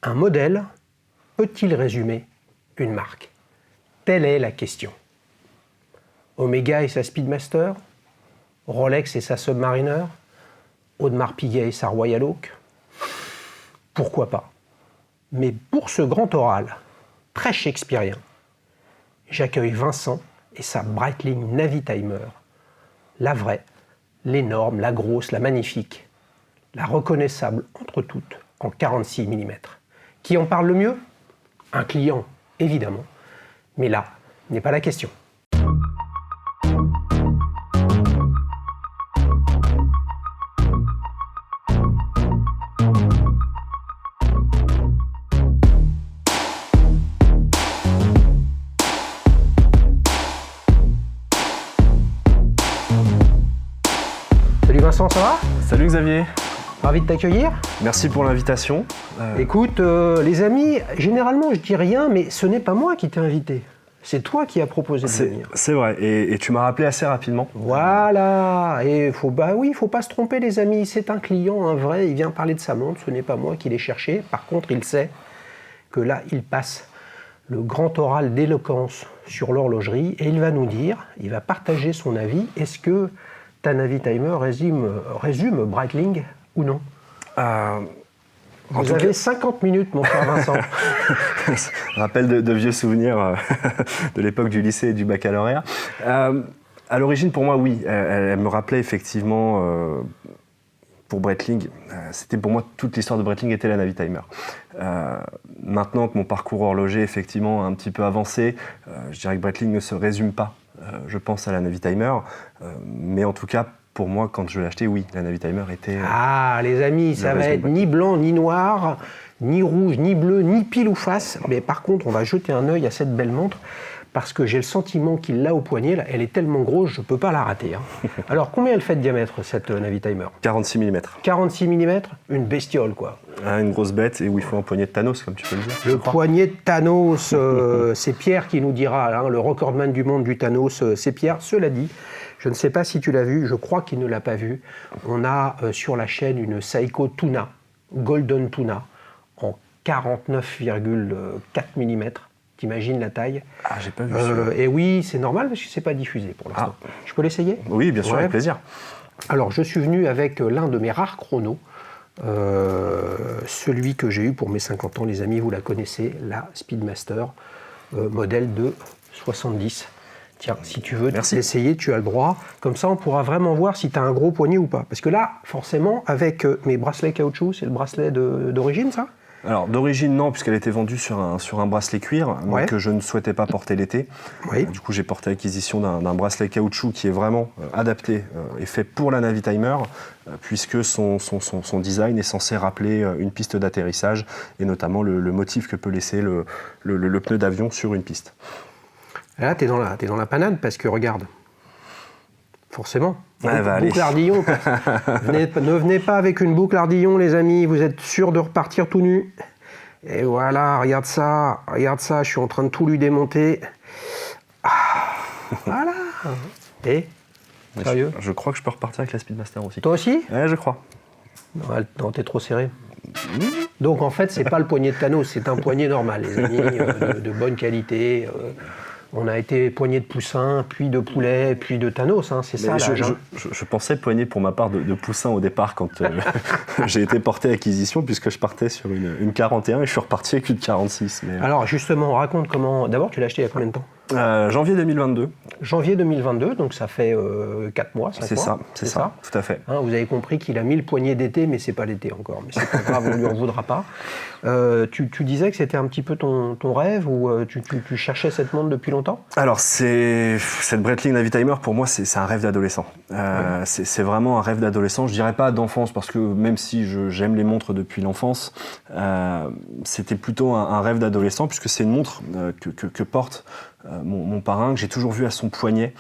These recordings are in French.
Un modèle peut-il résumer une marque? Telle est la question. Omega et sa Speedmaster, Rolex et sa Submariner, Audemars Piguet et sa Royal Oak? Pourquoi pas? Mais pour ce grand oral, très shakespearien, j'accueille Vincent et sa Breitling Navitimer. La vraie, l'énorme, la grosse, la magnifique, la reconnaissable entre toutes en 46 mm. Qui en parle le mieux? Un client, évidemment. Mais là n'est pas la question. Salut Vincent, ça va? Salut Xavier. Ravi de t'accueillir. Merci pour l'invitation. Écoute, les amis, généralement je dis rien, mais ce n'est pas moi qui t'ai invité. C'est toi qui as proposé de venir. C'est vrai, et tu m'as rappelé assez rapidement. Voilà, et faut pas se tromper les amis, c'est un client, un vrai, il vient parler de sa montre, ce n'est pas moi qui l'ai cherché. Par contre, il sait que là, il passe le grand oral d'éloquence sur l'horlogerie et il va nous dire, il va partager son avis, est-ce que ta Navitimer résume Breitling ou non? Vous avez 50 minutes, mon cher Vincent. Rappel de vieux souvenirs de l'époque du lycée et du baccalauréat. À l'origine, pour moi, oui, elle me rappelait effectivement, pour Breitling, c'était pour moi, toute l'histoire de Breitling était la Navitimer. Maintenant que mon parcours horloger, effectivement, a un petit peu avancé, je dirais que Breitling ne se résume pas, je pense, à la Navitimer, mais en tout cas, pour moi, quand je l'ai acheté, oui, la Navitimer était... Ah, les amis, ça va être ni blanc, ni noir, ni rouge, ni bleu, ni pile ou face. Mais par contre, on va jeter un œil à cette belle montre parce que j'ai le sentiment qu'il l'a au poignet. Là, elle est tellement grosse, je ne peux pas la rater. Hein. Alors, combien elle fait de diamètre, cette Navitimer? 46 mm. 46 mm, une bestiole, quoi. Ah, une grosse bête, et où il faut un poignet de Thanos, comme tu peux le dire. Le poignet de Thanos, c'est Pierre qui nous dira, hein, le recordman du monde du Thanos, c'est Pierre. Cela dit, je ne sais pas si tu l'as vu, je crois qu'il ne l'a pas vu. On a sur la chaîne une Seiko Tuna, Golden Tuna, en 49,4 mm. T'imagines la taille? Ah, j'ai pas vu et oui, c'est normal parce que c'est pas diffusé pour l'instant. Ah. Je peux l'essayer? Oui, bien sûr, ouais. Avec plaisir. Alors, je suis venu avec l'un de mes rares chronos, celui que j'ai eu pour mes 50 ans, les amis, vous la connaissez, la Speedmaster, modèle de 70. Tiens, si tu veux l'essayer, tu as le droit. Comme ça, on pourra vraiment voir si tu as un gros poignet ou pas. Parce que là, forcément, avec mes bracelets caoutchouc, c'est le bracelet d'origine, ça? Alors, d'origine, non, puisqu'elle était vendue sur un bracelet cuir, ouais. Que je ne souhaitais pas porter l'été. Oui. Du coup, j'ai porté l'acquisition d'un bracelet caoutchouc qui est vraiment adapté et fait pour la Navitimer, puisque son design est censé rappeler une piste d'atterrissage, et notamment le motif que peut laisser le pneu d'avion sur une piste. Là, t'es dans la panade parce que, regarde, forcément, boucle ardillon. Ne venez pas avec une boucle ardillon, les amis, vous êtes sûrs de repartir tout nu. Et voilà, regarde ça, je suis en train de tout lui démonter. Ah, voilà. Et sérieux? Je crois que je peux repartir avec la Speedmaster aussi. Toi aussi? Ouais, je crois. Non, t'es trop serré. Donc en fait, c'est pas le poignet de Thanos, c'est un poignet normal, les amis, de bonne qualité. On a été poignée de poussin, puis de poulet, puis de Thanos, hein, c'est ça l'âge. Je pensais poignée pour ma part de poussin au départ quand j'ai été porté à acquisition, puisque je partais sur une 41 et je suis reparti avec une 46. Mais... Alors justement, raconte comment... D'abord, tu l'as acheté il y a combien de temps? Janvier 2022. Janvier 2022, donc ça fait 4 mois, 5 mois. C'est ça, tout à fait. Hein, vous avez compris qu'il a mis le poignet d'été, mais c'est pas l'été encore. Mais c'est pas grave, on lui en voudra pas. Tu disais que c'était un petit peu ton rêve ou tu cherchais cette montre depuis longtemps? Alors, cette Breitling Navitimer, pour moi, c'est un rêve d'adolescent. C'est vraiment un rêve d'adolescent. Je dirais pas d'enfance, parce que même si j'aime les montres depuis l'enfance, c'était plutôt un rêve d'adolescent, puisque c'est une montre que porte mon parrain, que j'ai toujours vu à son poignet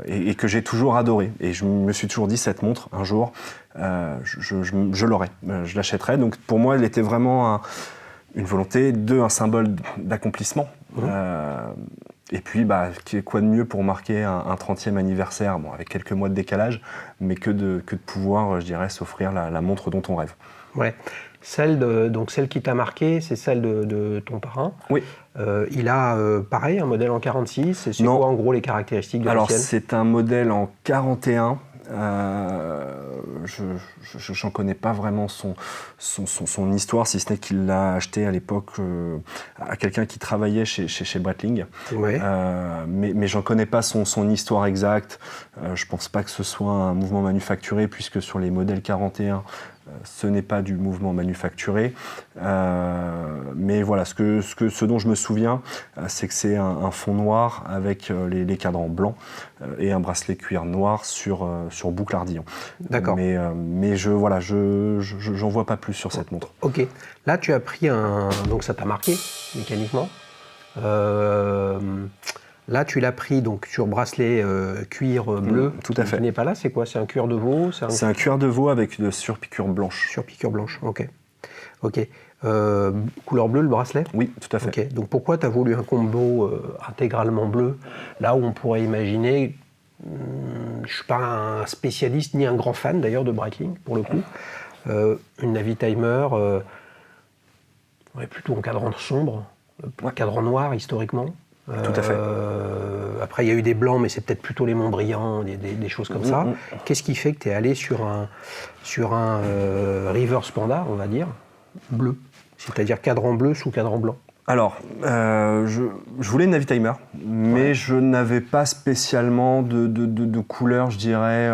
et que j'ai toujours adoré. Et je me suis toujours dit, cette montre, un jour, je l'aurai, je l'achèterai. Donc pour moi, elle était vraiment une volonté, un symbole d'accomplissement. Et puis, quoi de mieux pour marquer un 30e anniversaire, bon, avec quelques mois de décalage, mais que de pouvoir, je dirais, s'offrir la montre dont on rêve. Ouais. Donc celle qui t'a marqué, c'est celle de ton parrain. Oui. Il a, pareil, un modèle en 46. C'est Non. quoi, en gros, les caractéristiques de la Alors, sienne? c'est un modèle en 41. J'en connais pas vraiment son histoire, si ce n'est qu'il l'a acheté à l'époque à quelqu'un qui travaillait chez Breitling. Ouais. Mais j'en connais pas son histoire exacte. Je pense pas que ce soit un mouvement manufacturé, puisque sur les modèles 41, ce n'est pas du mouvement manufacturé. Mais voilà, ce dont je me souviens, c'est que c'est un fond noir avec les cadrans blancs et un bracelet cuir noir sur boucle ardillon. D'accord. Mais j'en vois pas plus sur cette montre. Ok. Là, tu as pris donc ça t'a marqué, mécaniquement. Là, tu l'as pris donc sur bracelet cuir bleu. Tout à fait. Qui n'est pas là, c'est quoi? C'est un cuir de veau? C'est un cuir de veau avec de surpiqûre blanche. Surpiqûre blanche, ok. Ok. Couleur bleue, le bracelet? Oui, tout à fait. Ok. Donc pourquoi tu as voulu un combo intégralement bleu, là où on pourrait imaginer, je ne suis pas un spécialiste ni un grand fan d'ailleurs de Breitling, pour le coup, une Navitimer, plutôt en cadran sombre, cadran noir historiquement. Tout à fait. Après, il y a eu des blancs, mais c'est peut-être plutôt les Montbriand, des choses comme ça. Qu'est-ce qui fait que tu es allé sur un Reverse Panda, on va dire, bleu? C'est-à-dire cadran bleu sous cadran blanc. Alors, je voulais une Navitimer, mais je n'avais pas spécialement de couleur, je dirais,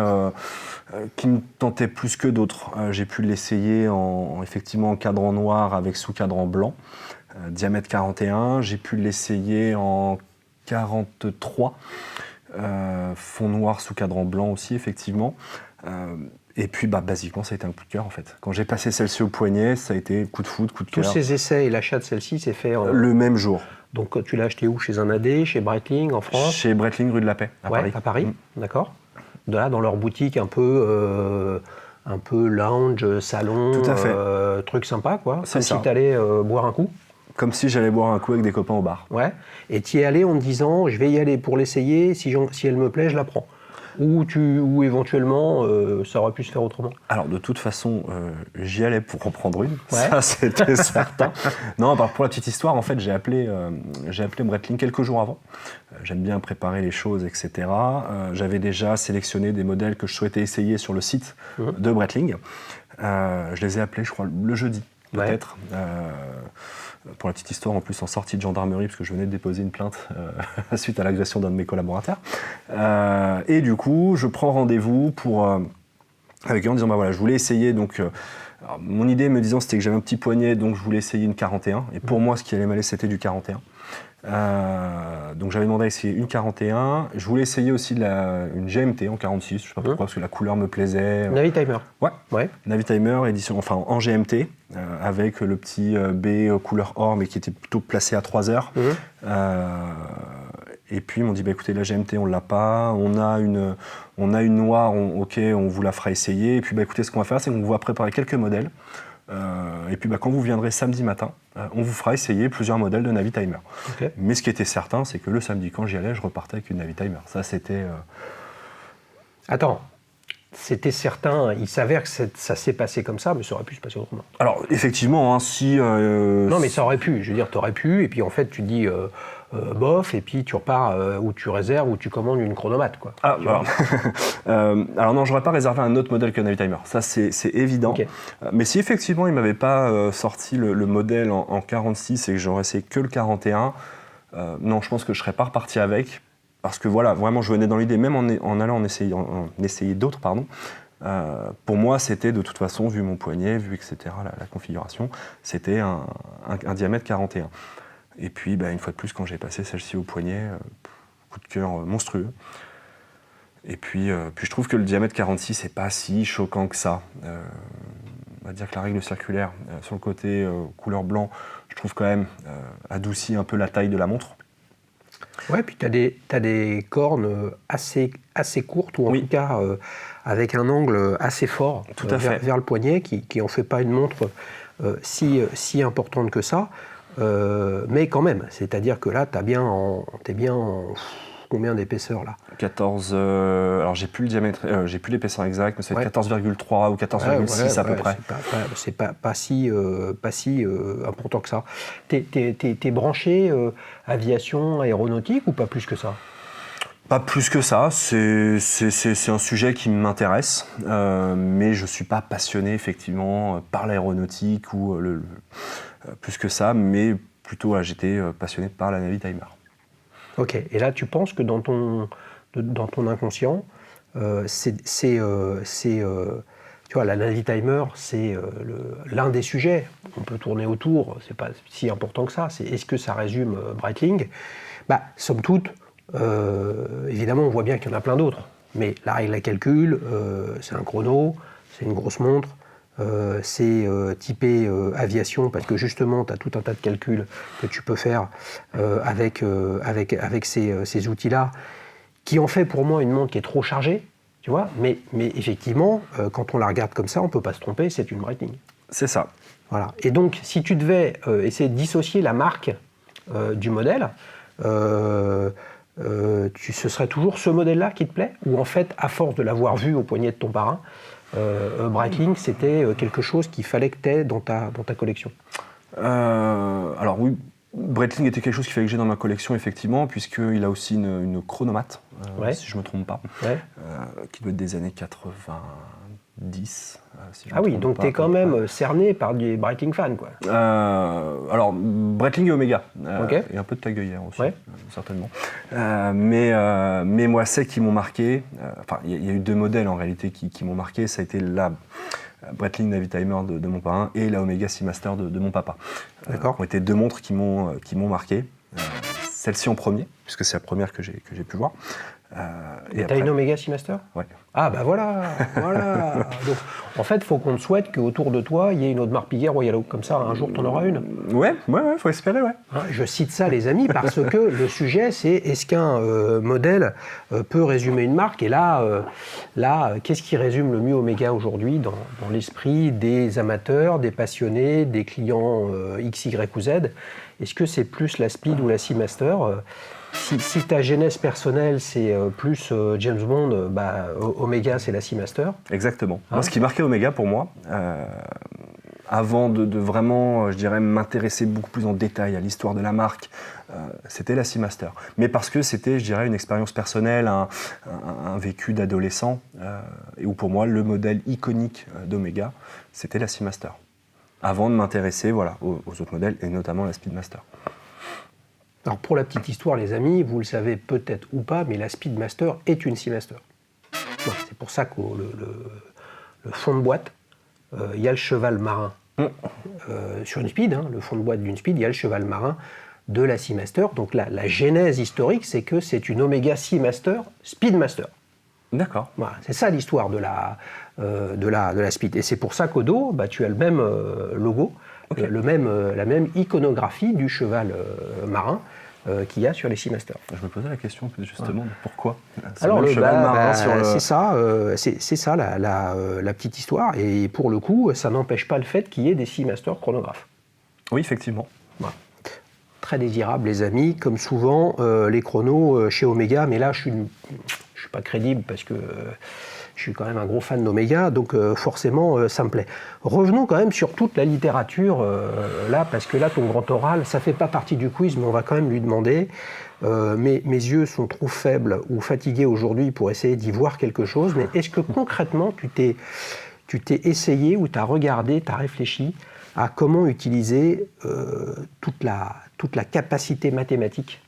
qui me tentait plus que d'autres. J'ai pu l'essayer effectivement en cadran noir avec sous-cadran blanc. Diamètre 41, j'ai pu l'essayer en 43, fond noir sous cadran blanc aussi, effectivement. Et puis, basiquement, ça a été un coup de cœur, en fait. Quand j'ai passé celle-ci au poignet, ça a été coup de foudre, coup de cœur. Tous ces essais et l'achat de celle-ci s'est fait le même jour. Donc, tu l'as acheté où? Chez un AD, chez Breitling, en France? Chez Breitling, rue de la Paix, à Paris. À Paris, d'accord. Là, dans leur boutique un peu lounge, salon, tout à fait. Truc sympa, quoi. C'est comme ça. Si tu allais boire un coup. Comme si j'allais boire un coup avec des copains au bar. Ouais. Et tu y es allé en te disant, je vais y aller pour l'essayer, si elle me plaît, je la prends. Ou éventuellement, ça aurait pu se faire autrement. Alors, de toute façon, j'y allais pour en prendre une, Ouais. ça c'était certain. Non, pour la petite histoire, en fait, j'ai appelé Breitling quelques jours avant. J'aime bien préparer les choses, etc. J'avais déjà sélectionné des modèles que je souhaitais essayer sur le site de Breitling. Je les ai appelés, je crois, le jeudi, peut-être. Ouais. Pour la petite histoire, en plus en sortie de gendarmerie, parce que je venais de déposer une plainte suite à l'agression d'un de mes collaborateurs. Et du coup, je prends rendez-vous avec eux en disant, voilà, je voulais essayer, donc, mon idée me disant, c'était que j'avais un petit poignet, donc je voulais essayer une 41. Et pour moi, ce qui allait m'aller, c'était du 41. Donc j'avais demandé à essayer une 41. Je voulais essayer aussi une GMT en 46, je sais pas pourquoi, parce que la couleur me plaisait. Navitimer. Ouais. Navitimer, édition, enfin en GMT, avec le petit B couleur or, mais qui était plutôt placé à 3 heures. Et puis ils m'ont dit, écoutez, la GMT, on l'a pas, on a une noire, ok, on vous la fera essayer. Et puis écoutez, ce qu'on va faire, c'est qu'on va préparer quelques modèles. Et puis quand vous viendrez samedi matin, on vous fera essayer plusieurs modèles de Navitimer. Okay. Mais ce qui était certain, c'est que le samedi, quand j'y allais, je repartais avec une Navitimer. Ça, c'était... Attends, c'était certain, il s'avère que ça s'est passé comme ça, mais ça aurait pu se passer autrement. Alors, effectivement, si... Non, mais ça aurait pu, je veux dire, t'aurais pu, et puis en fait, tu dis... bof, et puis tu repars ou tu réserves ou tu commandes une chronomate, quoi. Alors non, j'aurais pas réservé un autre modèle que Navitimer, ça c'est évident. Okay. Mais si effectivement il m'avait pas sorti le modèle en 46 et que j'aurais essayé que le 41, non, je pense que je serais pas reparti avec, parce que voilà, vraiment je venais dans l'idée, même en allant en essayer d'autres, pardon. Pour moi, c'était de toute façon, vu mon poignet, vu etc., la configuration, c'était un diamètre 41. Et puis, une fois de plus, quand j'ai passé celle-ci au poignet, coup de cœur monstrueux. Et puis, je trouve que le diamètre 46 n'est pas si choquant que ça. On va dire que la règle circulaire, sur le côté couleur blanc, je trouve quand même adoucit un peu la taille de la montre. Ouais, puis tu as des cornes assez courtes, ou en tout cas avec un angle assez fort vers le poignet, qui en fait pas une montre si importante que ça. Mais quand même, c'est-à-dire que là, t'es bien combien d'épaisseur là? 14, alors j'ai plus le diamètre, j'ai plus l'épaisseur exacte, mais c'est 14,3 ou 14,6 à peu près. C'est pas si important que ça. T'es branché aviation, aéronautique ou pas plus que ça? Pas plus que ça, c'est un sujet qui m'intéresse, mais je ne suis pas passionné effectivement par l'aéronautique ou plus que ça, mais plutôt j'étais passionné par la Navitimer. Ok, et là tu penses que dans ton inconscient, tu vois, la Navitimer, c'est l'un des sujets. On peut tourner autour, c'est pas si important que ça. Est-ce que ça résume Breitling? Somme toute, évidemment, on voit bien qu'il y en a plein d'autres. Mais la règle à calcul, c'est un chrono, c'est une grosse montre, c'est typé aviation, parce que justement, tu as tout un tas de calculs que tu peux faire avec ces outils-là, qui en fait pour moi une montre qui est trop chargée, tu vois, mais effectivement, quand on la regarde comme ça, on ne peut pas se tromper, c'est une Breitling. C'est ça. Voilà. Et donc, si tu devais essayer de dissocier la marque du modèle, ce serait toujours ce modèle-là qui te plaît? Ou en fait, à force de l'avoir vu au poignet de ton parrain, Breitling, c'était quelque chose qu'il fallait que tu aies dans ta collection? Alors oui, Breitling était quelque chose qu'il fallait que j'ai dans ma collection, effectivement, puisqu'il a aussi une chronomate, si je ne me trompe pas, qui doit être des années 90. Si oui, donc tu es quand même cerné par des Breitling fans, quoi. Alors, Breitling et Omega, et un peu de Tag Heuer aussi, certainement. Mais moi, celles qui m'ont marqué, il y a eu deux modèles en réalité qui m'ont marqué, ça a été la Breitling Navitimer de mon parrain et la Omega Seamaster de mon papa. D'accord. Qui ont été deux montres qui m'ont marqué. Celle-ci en premier, puisque c'est la première que j'ai pu voir. Et t'as une Omega Seamaster? Ouais. Ah voilà. Donc, en fait, il faut qu'on te souhaite qu'autour de toi, il y ait une Audemars Piguet Royal Oak, comme ça, un jour, tu en auras une. Ouais, faut espérer, ouais. Je cite ça, les amis, parce que le sujet, c'est est-ce qu'un modèle peut résumer une marque? Et là, qu'est-ce qui résume le mieux Omega aujourd'hui dans l'esprit des amateurs, des passionnés, des clients X, Y ou Z? Est-ce que c'est plus la Speed ou la Seamaster? Si ta genèse personnelle, c'est plus James Bond, Omega, c'est la Seamaster. Exactement. Moi, ce qui marquait Omega pour moi, avant de vraiment, je dirais, m'intéresser beaucoup plus en détail à l'histoire de la marque, c'était la Seamaster. Mais parce que c'était, je dirais, une expérience personnelle, un vécu d'adolescent, et où pour moi, le modèle iconique d'Omega, c'était la Seamaster. Avant de m'intéresser aux autres modèles, et notamment la Speedmaster. Alors pour la petite histoire, les amis, vous le savez peut-être ou pas, mais la Speedmaster est une Seamaster. C'est pour ça que le fond de boîte, il y a le cheval marin. Sur une Speed, le fond de boîte d'une Speed, il y a le cheval marin de la Seamaster. Donc la genèse historique, c'est que c'est une Omega Seamaster Speedmaster. D'accord. Voilà, c'est ça l'histoire de la Speed. Et c'est pour ça qu'au dos, tu as le même logo, la même iconographie du cheval marin qu'il y a sur les Seamaster. Je me posais la question justement de pourquoi. Alors le cheval marin sur le... c'est ça la petite histoire. Et pour le coup, ça n'empêche pas le fait qu'il y ait des Seamaster chronographes. Oui, effectivement. Voilà. Très désirable, les amis. Comme souvent, les chronos chez Omega, mais là, je suis pas crédible parce que je suis quand même un gros fan d'Omega, donc forcément ça me plaît. Revenons quand même sur toute la littérature là, parce que là ton grand oral, ça fait pas partie du quiz, mais on va quand même lui demander. Mes yeux sont trop faibles ou fatigués aujourd'hui pour essayer d'y voir quelque chose, mais est-ce que concrètement tu t'es essayé ou tu as regardé, tu as réfléchi à comment utiliser toute la capacité mathématique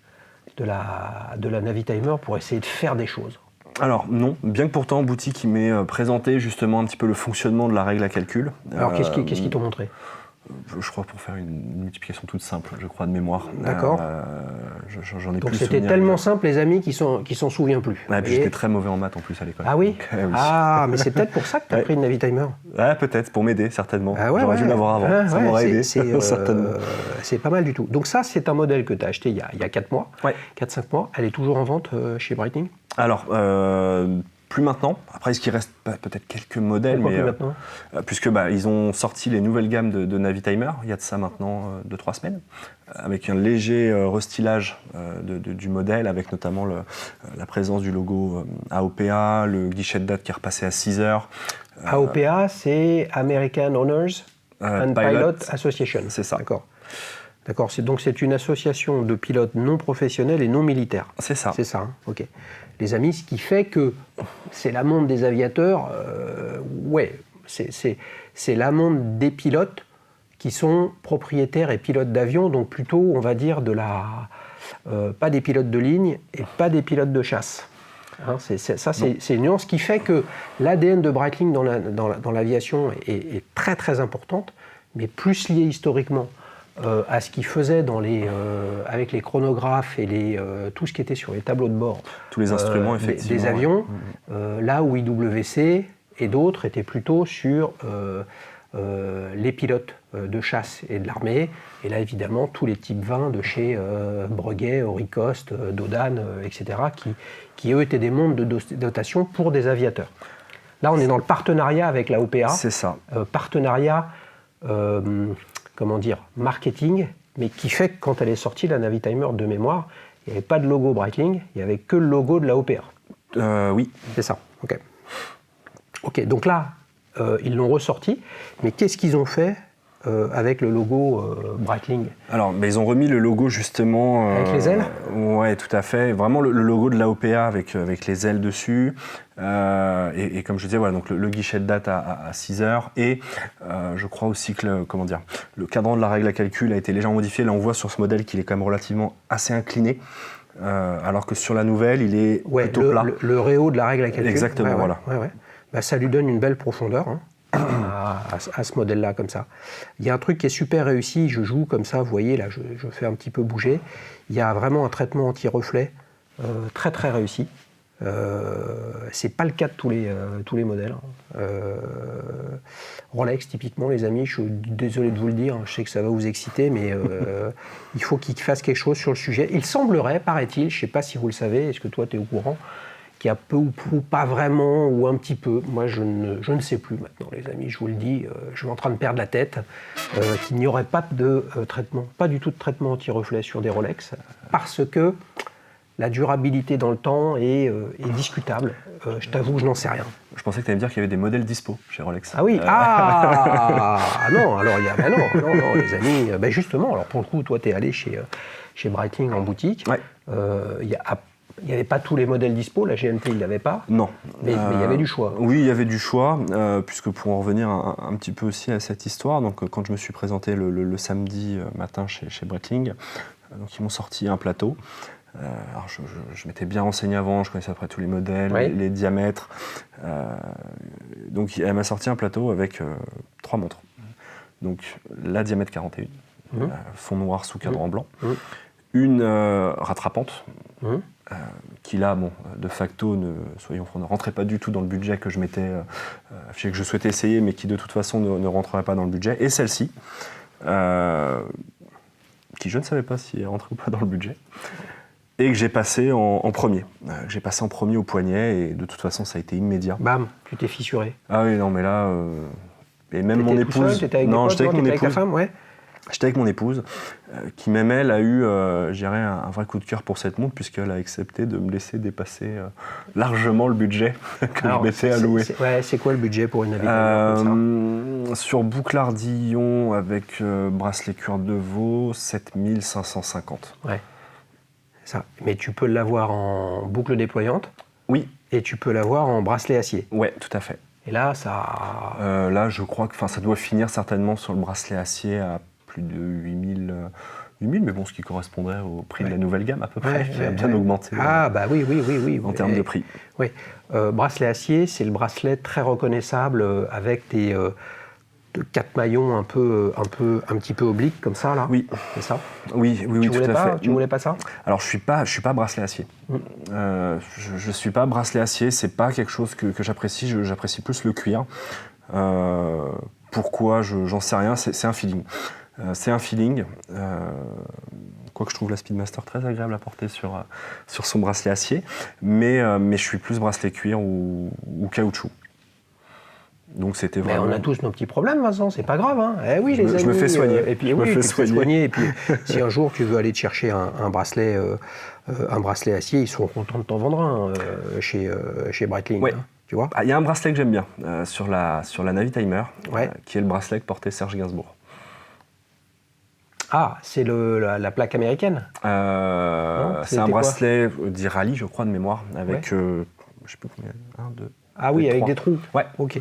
de la Navitimer pour essayer de faire des choses? Alors non, bien que pourtant en boutique il m'ait présenté justement un petit peu le fonctionnement de la règle à calcul. Alors qu'est-ce qu'ils t'ont montré? Je crois pour faire une multiplication toute simple, je crois de mémoire. D'accord. J'en ai donc plus c'était souvenir. Tellement simple, les amis, qui s'en souviennent plus. Ouais, puis j'étais très mauvais en maths en plus à l'école. Ah oui, donc, oui. Ah, mais c'est peut-être pour ça que tu as pris une Navitimer. Ouais, peut-être, pour m'aider, certainement. Ah ouais, j'aurais dû l'avoir avant, ça m'aurait aidé, certainement. C'est pas mal du tout. Donc ça, c'est un modèle que tu as acheté il y a 4 mois, 4-5 mois. Elle est toujours en vente chez Breitling? Alors, plus maintenant. Après, est-ce qu'il reste peut-être quelques modèles, Pourquoi mais plus maintenant puisque ils ont sorti les nouvelles gammes de Navitimer, il y a de ça maintenant 2-3 semaines, avec un léger restylage du modèle, avec notamment la présence du logo AOPA, le guichet de date qui est repassé à 6 heures. AOPA, c'est American Owners and Pilot Association. C'est ça. D'accord. D'accord. Donc c'est une association de pilotes non professionnels et non militaires. C'est ça. C'est ça. Hein, ok. Les amis, ce qui fait que c'est la monde des aviateurs. C'est la monde des pilotes qui sont propriétaires et pilotes d'avion, donc plutôt, on va dire, pas des pilotes de ligne et pas des pilotes de chasse. Hein, c'est une nuance qui fait que l'ADN de Breitling dans l'aviation est très très importante, mais plus lié historiquement à ce qu'il faisait avec les chronographes et tout ce qui était sur les tableaux de bord. Tous les instruments, effectivement. Des avions, là où IWC et d'autres étaient plutôt sur les pilotes de chasse et de l'armée. Et là, évidemment, tous les types 20 de chez Breguet, Auricoste, Dodan, etc., qui eux étaient des mondes de dotation pour des aviateurs. Là, on est dans le partenariat avec la OPA. C'est ça. Partenariat, marketing, mais qui fait que quand elle est sortie, la Navitimer de mémoire, il n'y avait pas de logo Breitling, il n'y avait que le logo de la OPA. Oui. C'est ça, ok. Ok, donc là, ils l'ont ressorti, mais qu'est-ce qu'ils ont fait avec le logo Breitling? Alors, ils ont remis le logo justement... avec les ailes? Ouais, tout à fait. Vraiment le logo de l'AOPA avec les ailes dessus. Et comme je disais, voilà, donc le guichet de date à 6 heures. Et je crois aussi que le cadran de la règle à calcul a été légèrement modifié. Là, on voit sur ce modèle qu'il est quand même relativement assez incliné. Alors que sur la nouvelle, il est plutôt plat. Le réhaut de la règle à calcul. Exactement, voilà. Ouais. Ça lui donne une belle profondeur. Hein. À ce modèle-là, comme ça. Il y a un truc qui est super réussi, je joue comme ça, vous voyez, là, je fais un petit peu bouger. Il y a vraiment un traitement anti-reflet très très réussi. C'est pas le cas de tous les modèles. Rolex, typiquement, les amis, je suis désolé de vous le dire, je sais que ça va vous exciter, mais il faut qu'ils fassent quelque chose sur le sujet. Il semblerait, paraît-il, je ne sais pas si vous le savez, est-ce que toi tu es au courant, qu'il y a peu ou pas vraiment, ou un petit peu, moi je ne sais plus maintenant, les amis, je vous le dis, je suis en train de perdre la tête, qu'il n'y aurait pas de traitement, pas du tout de traitement anti-reflet sur des Rolex, parce que la durabilité dans le temps est discutable. Je t'avoue, je n'en sais rien. Je pensais que tu allais me dire qu'il y avait des modèles dispo chez Rolex. Ah oui, non, alors non, les amis, justement, alors pour le coup, toi tu es allé chez Breitling en boutique, ouais. Il n'y avait pas tous les modèles dispo, la GMT il ne l'avait pas. Non. Mais il y avait du choix. Oui, il y avait du choix, puisque pour en revenir un petit peu aussi à cette histoire, donc quand je me suis présenté le samedi matin chez Breitling, donc ils m'ont sorti un plateau. Alors je m'étais bien renseigné avant, je connaissais après tous les modèles, oui. les diamètres. Donc elle m'a sorti un plateau avec 3 montres. Donc la diamètre 41, fond noir sous cadran blanc, une rattrapante, qui là, de facto, soyons francs, ne rentrait pas du tout dans le budget que je m'étais affiché, que je souhaitais essayer, mais qui de toute façon ne rentrerait pas dans le budget. Et celle-ci, qui je ne savais pas si elle rentrait ou pas dans le budget, et que j'ai passé en premier. J'ai passé en premier au poignet, et de toute façon, ça a été immédiat. Bam, tu t'es fissuré. Ah oui, non, mais là... et même mon épouse... T'étais avec non, j'étais avec mon épouse. Avec ta femme, ouais. J'étais avec mon épouse, qui même elle a eu, je dirais, un vrai coup de cœur pour cette montre, puisqu'elle a accepté de me laisser dépasser largement le budget que je m'étais alloué. C'est quoi le budget pour une Navitimer comme ça? Sur boucle-ardillon avec bracelet cuir de veau, 7550. Ouais, ça. Mais tu peux l'avoir en boucle déployante. Oui. Et tu peux l'avoir en bracelet acier. Ouais, tout à fait. Et là, ça... là, je crois que ça doit finir certainement sur le bracelet acier à plus de 8000, mais bon, ce qui correspondrait au prix de la nouvelle gamme à peu près, qui a bien augmenté. Ah, bah oui. En termes de prix. Oui. Bracelet acier, c'est le bracelet très reconnaissable avec des 4 maillons un petit peu obliques comme ça, là. Oui. C'est ça? Oui, tout à fait. Tu voulais pas ça? Alors, je suis pas bracelet acier. Je suis pas bracelet acier, c'est pas quelque chose que j'apprécie. J'apprécie plus le cuir. Pourquoi? J'en sais rien, c'est un feeling. C'est un feeling. quoique je trouve la Speedmaster très agréable à porter sur son bracelet acier, mais je suis plus bracelet cuir ou caoutchouc. Donc c'était vraiment... Mais on a tous nos petits problèmes, Vincent, c'est pas grave. Hein. Eh oui, les amis. Je me fais soigner. Et puis tu te fais soigner. Et puis si un jour tu veux aller te chercher un bracelet acier, ils seront contents de t'en vendre un chez Breitling. Ouais. Hein, tu vois. Il y a un bracelet que j'aime bien sur la Navitimer, ouais. Qui est le bracelet que portait Serge Gainsbourg. Ah, c'est la plaque américaine. C'est un bracelet d'Irali, je crois, de mémoire, avec, je ne sais plus combien, 1, 2... Ah oui, avec 3. des trous. Ouais. Ok,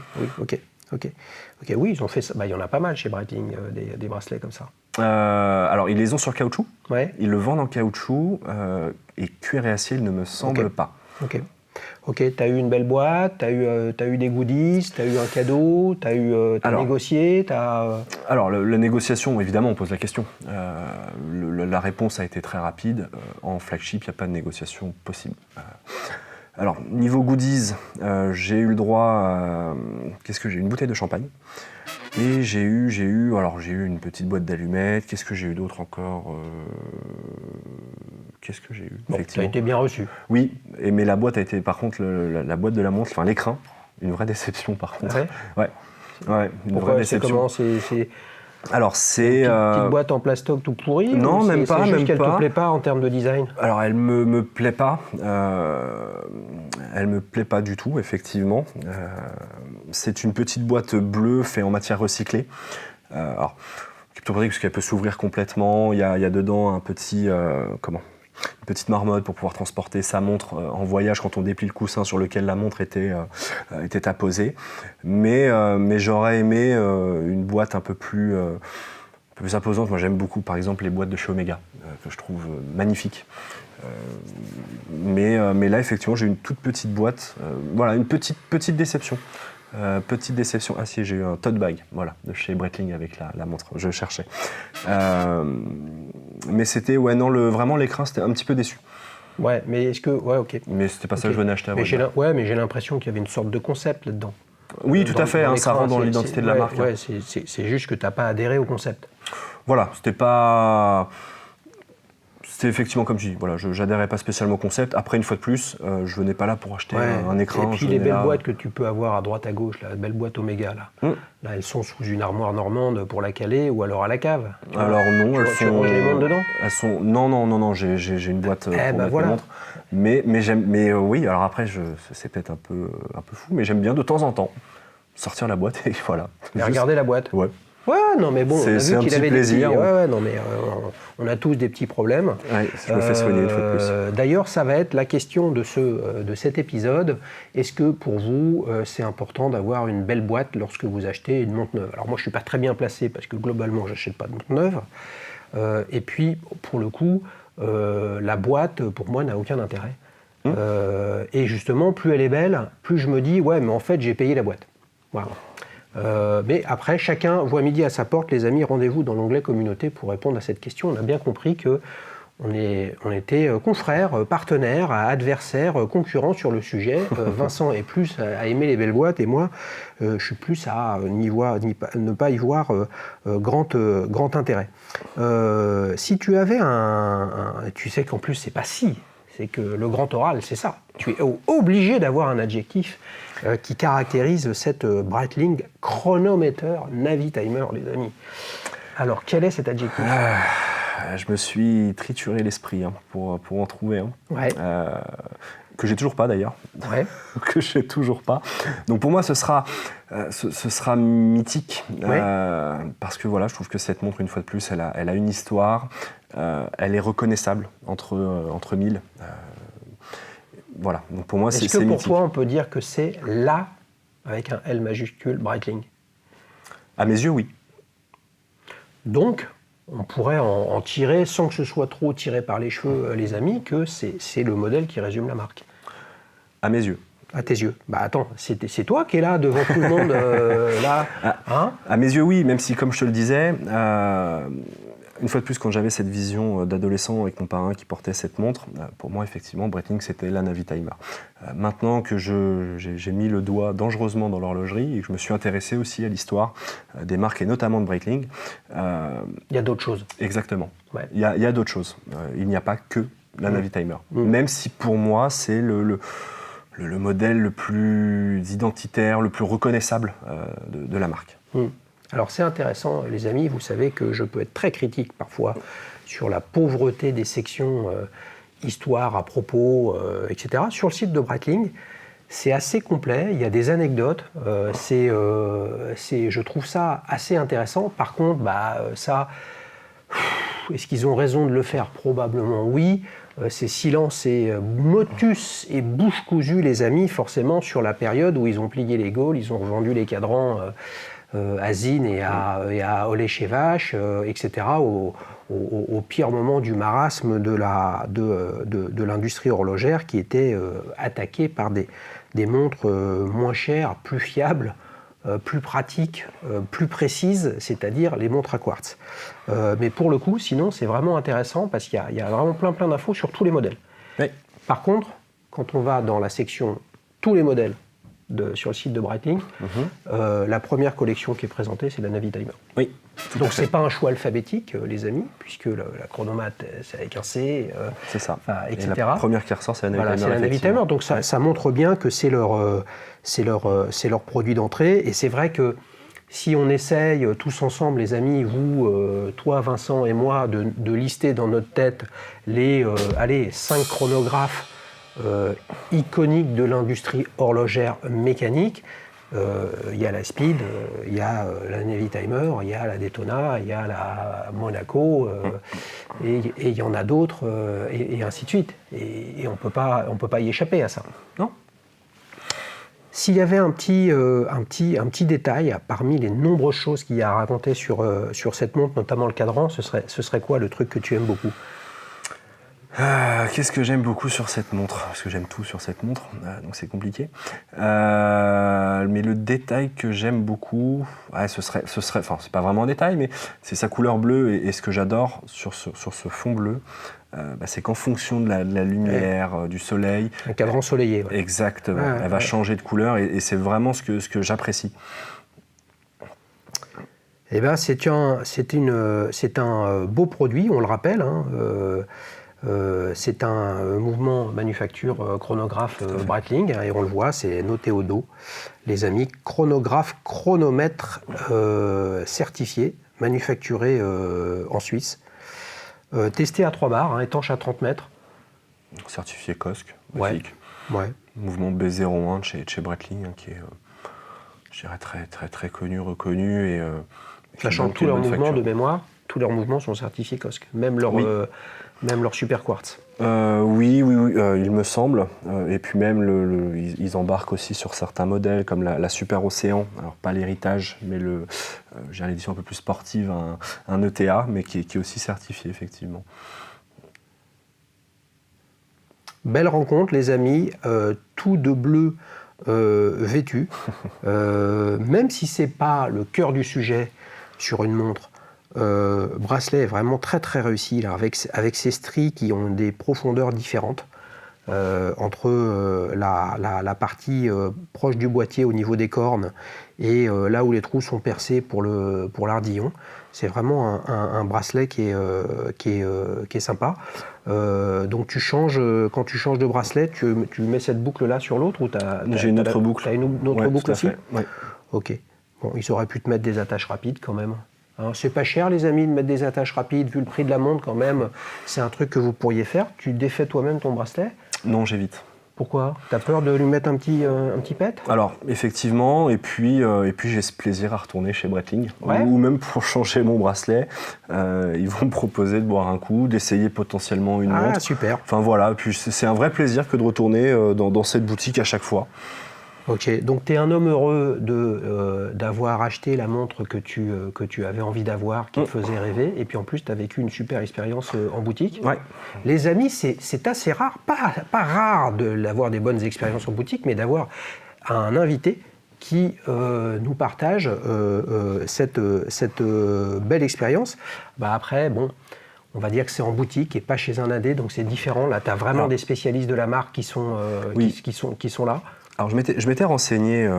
oui, ils ont fait ça. Bah, il y en a pas mal chez Breitling, des bracelets comme ça. Alors, ils les ont sur caoutchouc. Ouais. Ils le vendent en caoutchouc et cuir et acier, il ne me semble pas. Ok, t'as eu une belle boîte, t'as eu des goodies, t'as eu un cadeau, t'as négocié, Alors, la négociation, évidemment, on pose la question. La réponse a été très rapide. En flagship, il n'y a pas de négociation possible. Alors, niveau goodies, j'ai eu le droit à... Qu'est-ce que j'ai eu ? Une bouteille de champagne. Et j'ai eu une petite boîte d'allumettes. Qu'est-ce que j'ai eu d'autre encore ? Qu'est-ce que j'ai eu ? Bon, ça a été bien reçu. Oui, mais la boîte a été, par contre, la boîte de la montre, enfin l'écrin, une vraie déception par contre. Ouais, une Pourquoi, vraie déception. Alors c'est... Petite boîte en plastoc tout pourri ? Non, même pas. C'est juste qu'elle te plaît pas en termes de design ? Alors elle me plaît pas. Elle me plaît pas du tout, effectivement. C'est une petite boîte bleue faite en matière recyclée. Alors, parce qu'elle peut s'ouvrir complètement. Il y a dedans un petit... une petite marmotte pour pouvoir transporter sa montre en voyage quand on déplie le coussin sur lequel la montre était apposée. Mais j'aurais aimé une boîte un peu plus imposante. Moi j'aime beaucoup par exemple les boîtes de chez Omega, que je trouve magnifiques. Mais là effectivement j'ai une toute petite boîte, voilà, une petite déception. Petite déception. Ah si, j'ai eu un tote bag, voilà, de chez Breitling avec la montre, je cherchais. Mais c'était, vraiment l'écran, c'était un petit peu déçu. Ouais, mais est-ce que... Ouais, ok. Mais c'était pas ça que je venais acheter à Walmart. Mais j'ai l'impression qu'il y avait une sorte de concept là-dedans. Oui, tout à fait, ça rentre dans l'identité de la marque. Ouais, c'est juste que tu n'as pas adhéré au concept. Voilà, c'était pas... C'était effectivement comme je dis, voilà, je n'adhérais pas spécialement au concept. Après, une fois de plus, je venais pas là pour acheter un écran. Et puis les belles boîtes que tu peux avoir à droite à gauche, la belle boîte Omega, là, elles sont sous une armoire normande pour la caler ou alors à la cave. Alors non, tu ranges les montres dedans ? Elles sont... Non, j'ai une boîte pour mettre les montres. Mais oui, alors après, c'est peut-être un peu fou, mais j'aime bien de temps en temps sortir la boîte et voilà. Et regarder la boîte. Ouais. Ouais, non, mais bon, on a vu qu'il avait plaisir, des petits... Ouais, non, mais on a tous des petits problèmes. Ouais, je me fais soigner une fois de plus. D'ailleurs, ça va être la question de cet épisode. Est-ce que pour vous, c'est important d'avoir une belle boîte lorsque vous achetez une montre neuve ? Alors moi, je ne suis pas très bien placé parce que globalement, je n'achète pas de montre neuve. Et puis, pour le coup, la boîte, pour moi, n'a aucun intérêt. Et justement, plus elle est belle, plus je me dis, ouais, mais en fait, j'ai payé la boîte. Voilà. Mais après, chacun voit midi à sa porte. Les amis, rendez-vous dans l'onglet communauté pour répondre à cette question. On a bien compris qu'on était confrères, partenaires, adversaires, concurrents sur le sujet. Vincent est plus à aimer les belles boîtes et moi, je suis plus à ne pas y voir grand intérêt. Si tu avais tu sais qu'en plus, c'est pas si. C'est que le grand oral, c'est ça. Tu es obligé d'avoir un adjectif qui caractérise cette Breitling chronomètre Navitimer, les amis. Alors, quel est cet adjectif ? Je me suis trituré l'esprit pour en trouver un. Ouais. Que j'ai toujours pas d'ailleurs. Ouais. Que j'ai toujours pas. Donc pour moi, ce sera mythique. Ouais. Parce que voilà, je trouve que cette montre, une fois de plus, elle a une histoire. Elle est reconnaissable entre mille. Voilà, donc pour moi, c'est mythique. Est-ce que pour toi, on peut dire que c'est la, avec un L majuscule, Breitling ? À mes yeux, oui. Donc, on pourrait en tirer, sans que ce soit trop tiré par les cheveux, les amis, que c'est le modèle qui résume la marque. À mes yeux. À tes yeux. Bah attends, c'est toi qui es là devant tout le monde, là. À mes yeux, oui, même si, comme je te le disais, Une fois de plus, quand j'avais cette vision d'adolescent avec mon parrain qui portait cette montre, pour moi, effectivement, Breitling, c'était la Navitimer. Maintenant que j'ai mis le doigt dangereusement dans l'horlogerie et que je me suis intéressé aussi à l'histoire des marques et notamment de Breitling. Il y a d'autres choses. Exactement. Ouais. Il y a d'autres choses. Il n'y a pas que la Navitimer. Même si pour moi, c'est le modèle le plus identitaire, le plus reconnaissable de la marque. Alors c'est intéressant, les amis, vous savez que je peux être très critique parfois sur la pauvreté des sections histoire, à propos, etc. Sur le site de Breitling, c'est assez complet, il y a des anecdotes, je trouve ça assez intéressant. Par contre, est-ce qu'ils ont raison de le faire? Probablement oui. C'est silence et motus et bouche cousue, les amis, forcément, sur la période où ils ont plié les Gaules, ils ont revendu les cadrans à Zinn et à Olé-Chevache, etc., au pire moment du marasme de l'industrie horlogère qui était attaquée par des montres moins chères, plus fiables, plus pratiques, plus précises, c'est-à-dire les montres à quartz. Mais pour le coup, sinon, c'est vraiment intéressant parce qu'il y a vraiment plein d'infos sur tous les modèles. Oui. Par contre, quand on va dans la section tous les modèles sur le site de Breitling, la première collection qui est présentée, c'est la Navitimer. Oui. Donc c'est pas un choix alphabétique, les amis, puisque la chronomate, c'est avec un C, c'est ça. etc. Et la première qui ressort, c'est la Navitimer. Voilà, c'est la Navitimer. Donc ça montre bien que c'est leur produit d'entrée. Et c'est vrai que si on essaye tous ensemble, les amis, vous, toi, Vincent et moi, de lister dans notre tête les 5 chronographes iconiques de l'industrie horlogère mécanique, il y a la Speed, il y a la Navitimer, il y a la Daytona, il y a la Monaco, et il y en a d'autres, et ainsi de suite. Et on peut pas y échapper à ça, non? S'il y avait un petit détail parmi les nombreuses choses qu'il y a à raconter sur cette montre, notamment le cadran, ce serait quoi le truc que tu aimes beaucoup? Qu'est-ce que j'aime beaucoup sur cette montre? Parce que j'aime tout sur cette montre, donc c'est compliqué. Mais le détail que j'aime beaucoup, ce serait, enfin c'est pas vraiment un détail, mais c'est sa couleur bleue et ce que j'adore sur ce fond bleu, c'est qu'en fonction de la lumière, du soleil... Un cadran ensoleillé. Ouais. Exactement, elle va changer de couleur et c'est vraiment ce que j'apprécie. Eh bien, c'est un beau produit, on le rappelle, hein, c'est un mouvement manufacture chronographe Breitling, et on le voit, c'est noté au dos. Les amis, chronographe, chronomètre certifié, manufacturé en Suisse, testé à 3 bars, étanche à 30 mètres. Certifié COSC, basique. Ouais. Mouvement B01 de chez Breitling, qui est, je dirais, très, très, très connu, reconnu. Et, sachant que tous leurs mouvements de mémoire, tous leurs mouvements sont certifiés COSC, même leur super quartz. Oui, il me semble. Et puis même, ils embarquent aussi sur certains modèles, comme la Super Océan. Alors pas l'héritage, mais j'ai l'édition un peu plus sportive, un ETA, mais qui est aussi certifié, effectivement. Belle rencontre, les amis. Tout de bleu vêtu. Même si c'est pas le cœur du sujet sur une montre, bracelet est vraiment très très réussi là, avec ces stries qui ont des profondeurs différentes entre la partie proche du boîtier au niveau des cornes et là où les trous sont percés pour l'ardillon. C'est vraiment un bracelet qui est sympa. Donc quand tu changes de bracelet, tu mets cette boucle là sur l'autre ou j'ai une autre boucle. T'as une autre boucle aussi? Ouais. Ok. Bon, ils auraient pu te mettre des attaches rapides quand même. Hein, c'est pas cher, les amis, de mettre des attaches rapides, vu le prix de la montre quand même. C'est un truc que vous pourriez faire. Tu défais toi-même ton bracelet? Non, j'évite. Pourquoi? T'as peur de lui mettre un petit pet? Alors, effectivement, et puis j'ai ce plaisir à retourner chez Breitling, ou même pour changer mon bracelet, ils vont me proposer de boire un coup, d'essayer potentiellement une montre. Ah, super. Enfin voilà, puis c'est un vrai plaisir que de retourner dans cette boutique à chaque fois. Ok, donc tu es un homme heureux d'avoir acheté la montre que tu avais envie d'avoir, qui te faisait rêver, et puis en plus tu as vécu une super expérience en boutique. Ouais. Les amis, c'est assez rare, pas rare d'avoir des bonnes expériences en boutique, mais d'avoir un invité qui nous partage cette belle expérience. Après, bon, on va dire que c'est en boutique et pas chez un indé, donc c'est différent. Là, tu as vraiment des spécialistes de la marque qui sont là. Alors je m'étais renseigné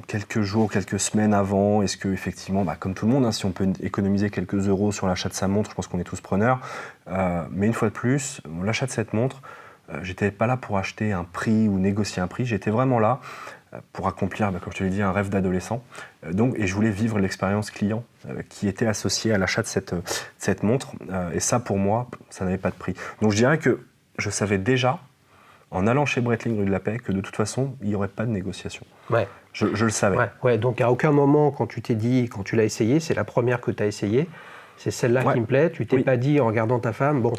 quelques jours, quelques semaines avant. Est-ce que effectivement, comme tout le monde, si on peut économiser quelques euros sur l'achat de sa montre, je pense qu'on est tous preneurs. Mais une fois de plus, l'achat de cette montre, j'étais pas là pour acheter un prix ou négocier un prix. J'étais vraiment là pour accomplir, comme je te l'ai dit, un rêve d'adolescent. Et je voulais vivre l'expérience client qui était associée à l'achat de cette montre. Et ça, pour moi, ça n'avait pas de prix. Donc je dirais que je savais déjà, en allant chez Breitling rue de la Paix, que de toute façon, il n'y aurait pas de négociation. Ouais. Je le savais. Ouais, donc à aucun moment, quand tu t'es dit, quand tu l'as essayé, c'est la première que tu as essayée, c'est celle-là qui me plaît, tu t'es pas dit en regardant ta femme, bon,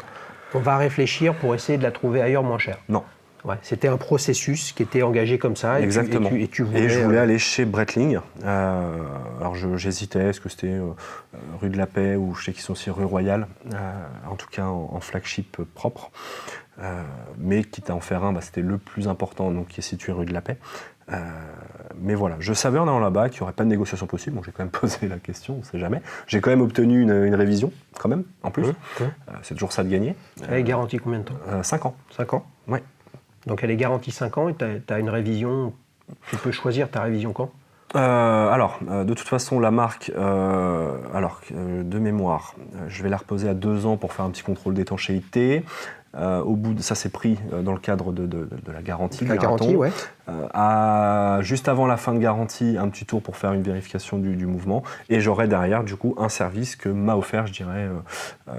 on va réfléchir pour essayer de la trouver ailleurs moins chère. Non. Ouais, c'était un processus qui était engagé comme ça. Exactement. Et tu voulais, je voulais aller chez Breitling. Alors j'hésitais, est-ce que c'était rue de la Paix ou je sais qu'ils sont aussi rue Royale, en tout cas en flagship propre. Mais quitte à en faire un, c'était le plus important, donc qui est situé rue de la Paix. Mais voilà, je savais en allant là-bas qu'il n'y aurait pas de négociation possible. Bon, j'ai quand même posé la question, on ne sait jamais. J'ai quand même obtenu une révision, quand même, en plus. C'est toujours ça de gagner. Elle est garantie combien de temps ? 5 ans. 5 ans ? Oui. Donc elle est garantie 5 ans et tu as une révision, tu peux choisir ta révision quand ? De toute façon, la marque, de mémoire, je vais la reposer à 2 ans pour faire un petit contrôle d'étanchéité. Au bout de ça, c'est pris dans le cadre de la garantie. La garantie, ouais. Juste avant la fin de garantie, un petit tour pour faire une vérification du mouvement. Et j'aurai derrière, du coup, un service que m'a offert, je dirais,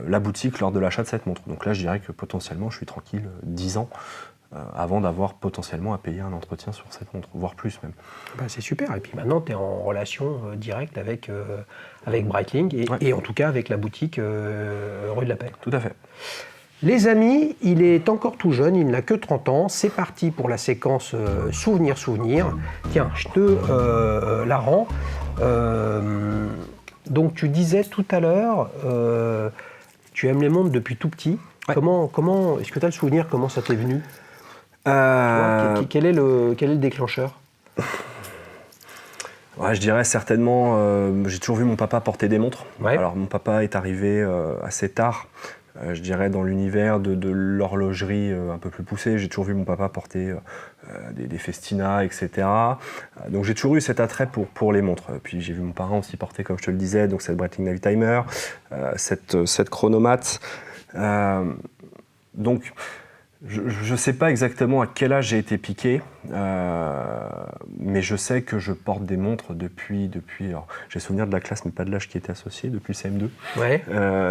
la boutique lors de l'achat de cette montre. Donc là, je dirais que potentiellement, je suis tranquille 10 ans. Avant d'avoir potentiellement à payer un entretien sur cette montre, voire plus même. C'est super, et puis maintenant tu es en relation directe avec Breitling et en tout cas avec la boutique rue de la Paix. Tout à fait. Les amis, il est encore tout jeune, il n'a que 30 ans, c'est parti pour la séquence Souvenir. Tiens, je te la rends. Donc tu disais tout à l'heure, tu aimes les montres depuis tout petit. Ouais. Comment est-ce que tu as le souvenir, comment ça t'est venu ? Quel est le déclencheur ? Je dirais certainement, j'ai toujours vu mon papa porter des montres. Ouais. Alors mon papa est arrivé assez tard, je dirais dans l'univers de l'horlogerie un peu plus poussée. J'ai toujours vu mon papa porter des Festina, etc. Donc j'ai toujours eu cet attrait pour les montres. Puis j'ai vu mon parent aussi porter, comme je te le disais, donc cette Breitling Navitimer, cette Chronomat. Donc, je ne sais pas exactement à quel âge j'ai été piqué, mais je sais que je porte des montres depuis alors, j'ai souvenir de la classe, mais pas de l'âge qui était associé, depuis le CM2. Ouais.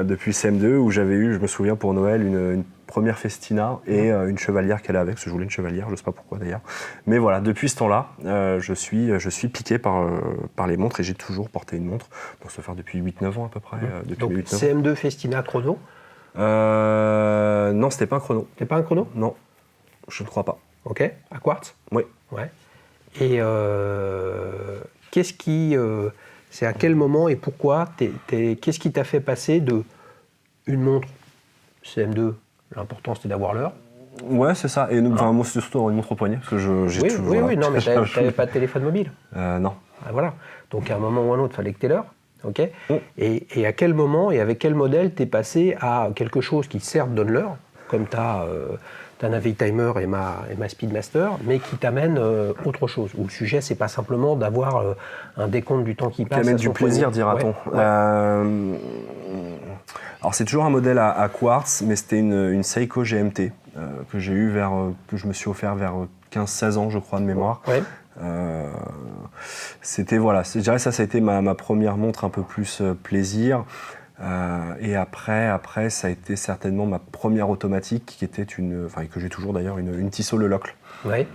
Depuis le CM2, où j'avais eu, je me souviens pour Noël, une première Festina et une chevalière qu'elle avait, parce que je voulais une chevalière, je ne sais pas pourquoi d'ailleurs. Mais voilà, depuis ce temps-là, je suis piqué par les montres et j'ai toujours porté une montre, pour se faire depuis 8-9 ans à peu près. Donc CM2 Festina chrono ? Non, c'était pas un chrono. C'était pas un chrono ? Non, je ne crois pas. Ok, à quartz ? Oui. Ouais. Et c'est à quel moment et pourquoi qu'est-ce qui t'a fait passer de une montre CM2, l'important c'était d'avoir l'heure. Ouais, c'est ça. Et moi, c'était surtout avoir une montre au poignet, parce que j'ai toujours... Oui, non, mais t'avais pas de téléphone mobile. Non. Voilà. Donc à un moment ou à un autre, il fallait que t'aies l'heure. Okay. Et à quel moment et avec quel modèle t'es passé à quelque chose qui certes donne l'heure, comme ta Navitimer et ma Speedmaster, mais qui t'amène autre chose, où le sujet c'est pas simplement d'avoir un décompte du temps qui passe. Qui amène du plaisir, dira-t-on. Ouais. Alors c'est toujours un modèle à quartz, mais c'était une Seiko GMT que j'ai eu que je me suis offert vers 15-16 ans, je crois, de mémoire. Ouais. C'était, voilà, je dirais ça a été ma première montre un peu plus plaisir. Et après, ça a été certainement ma première automatique qui était que j'ai toujours d'ailleurs, une Tissot Le Locle. Ouais.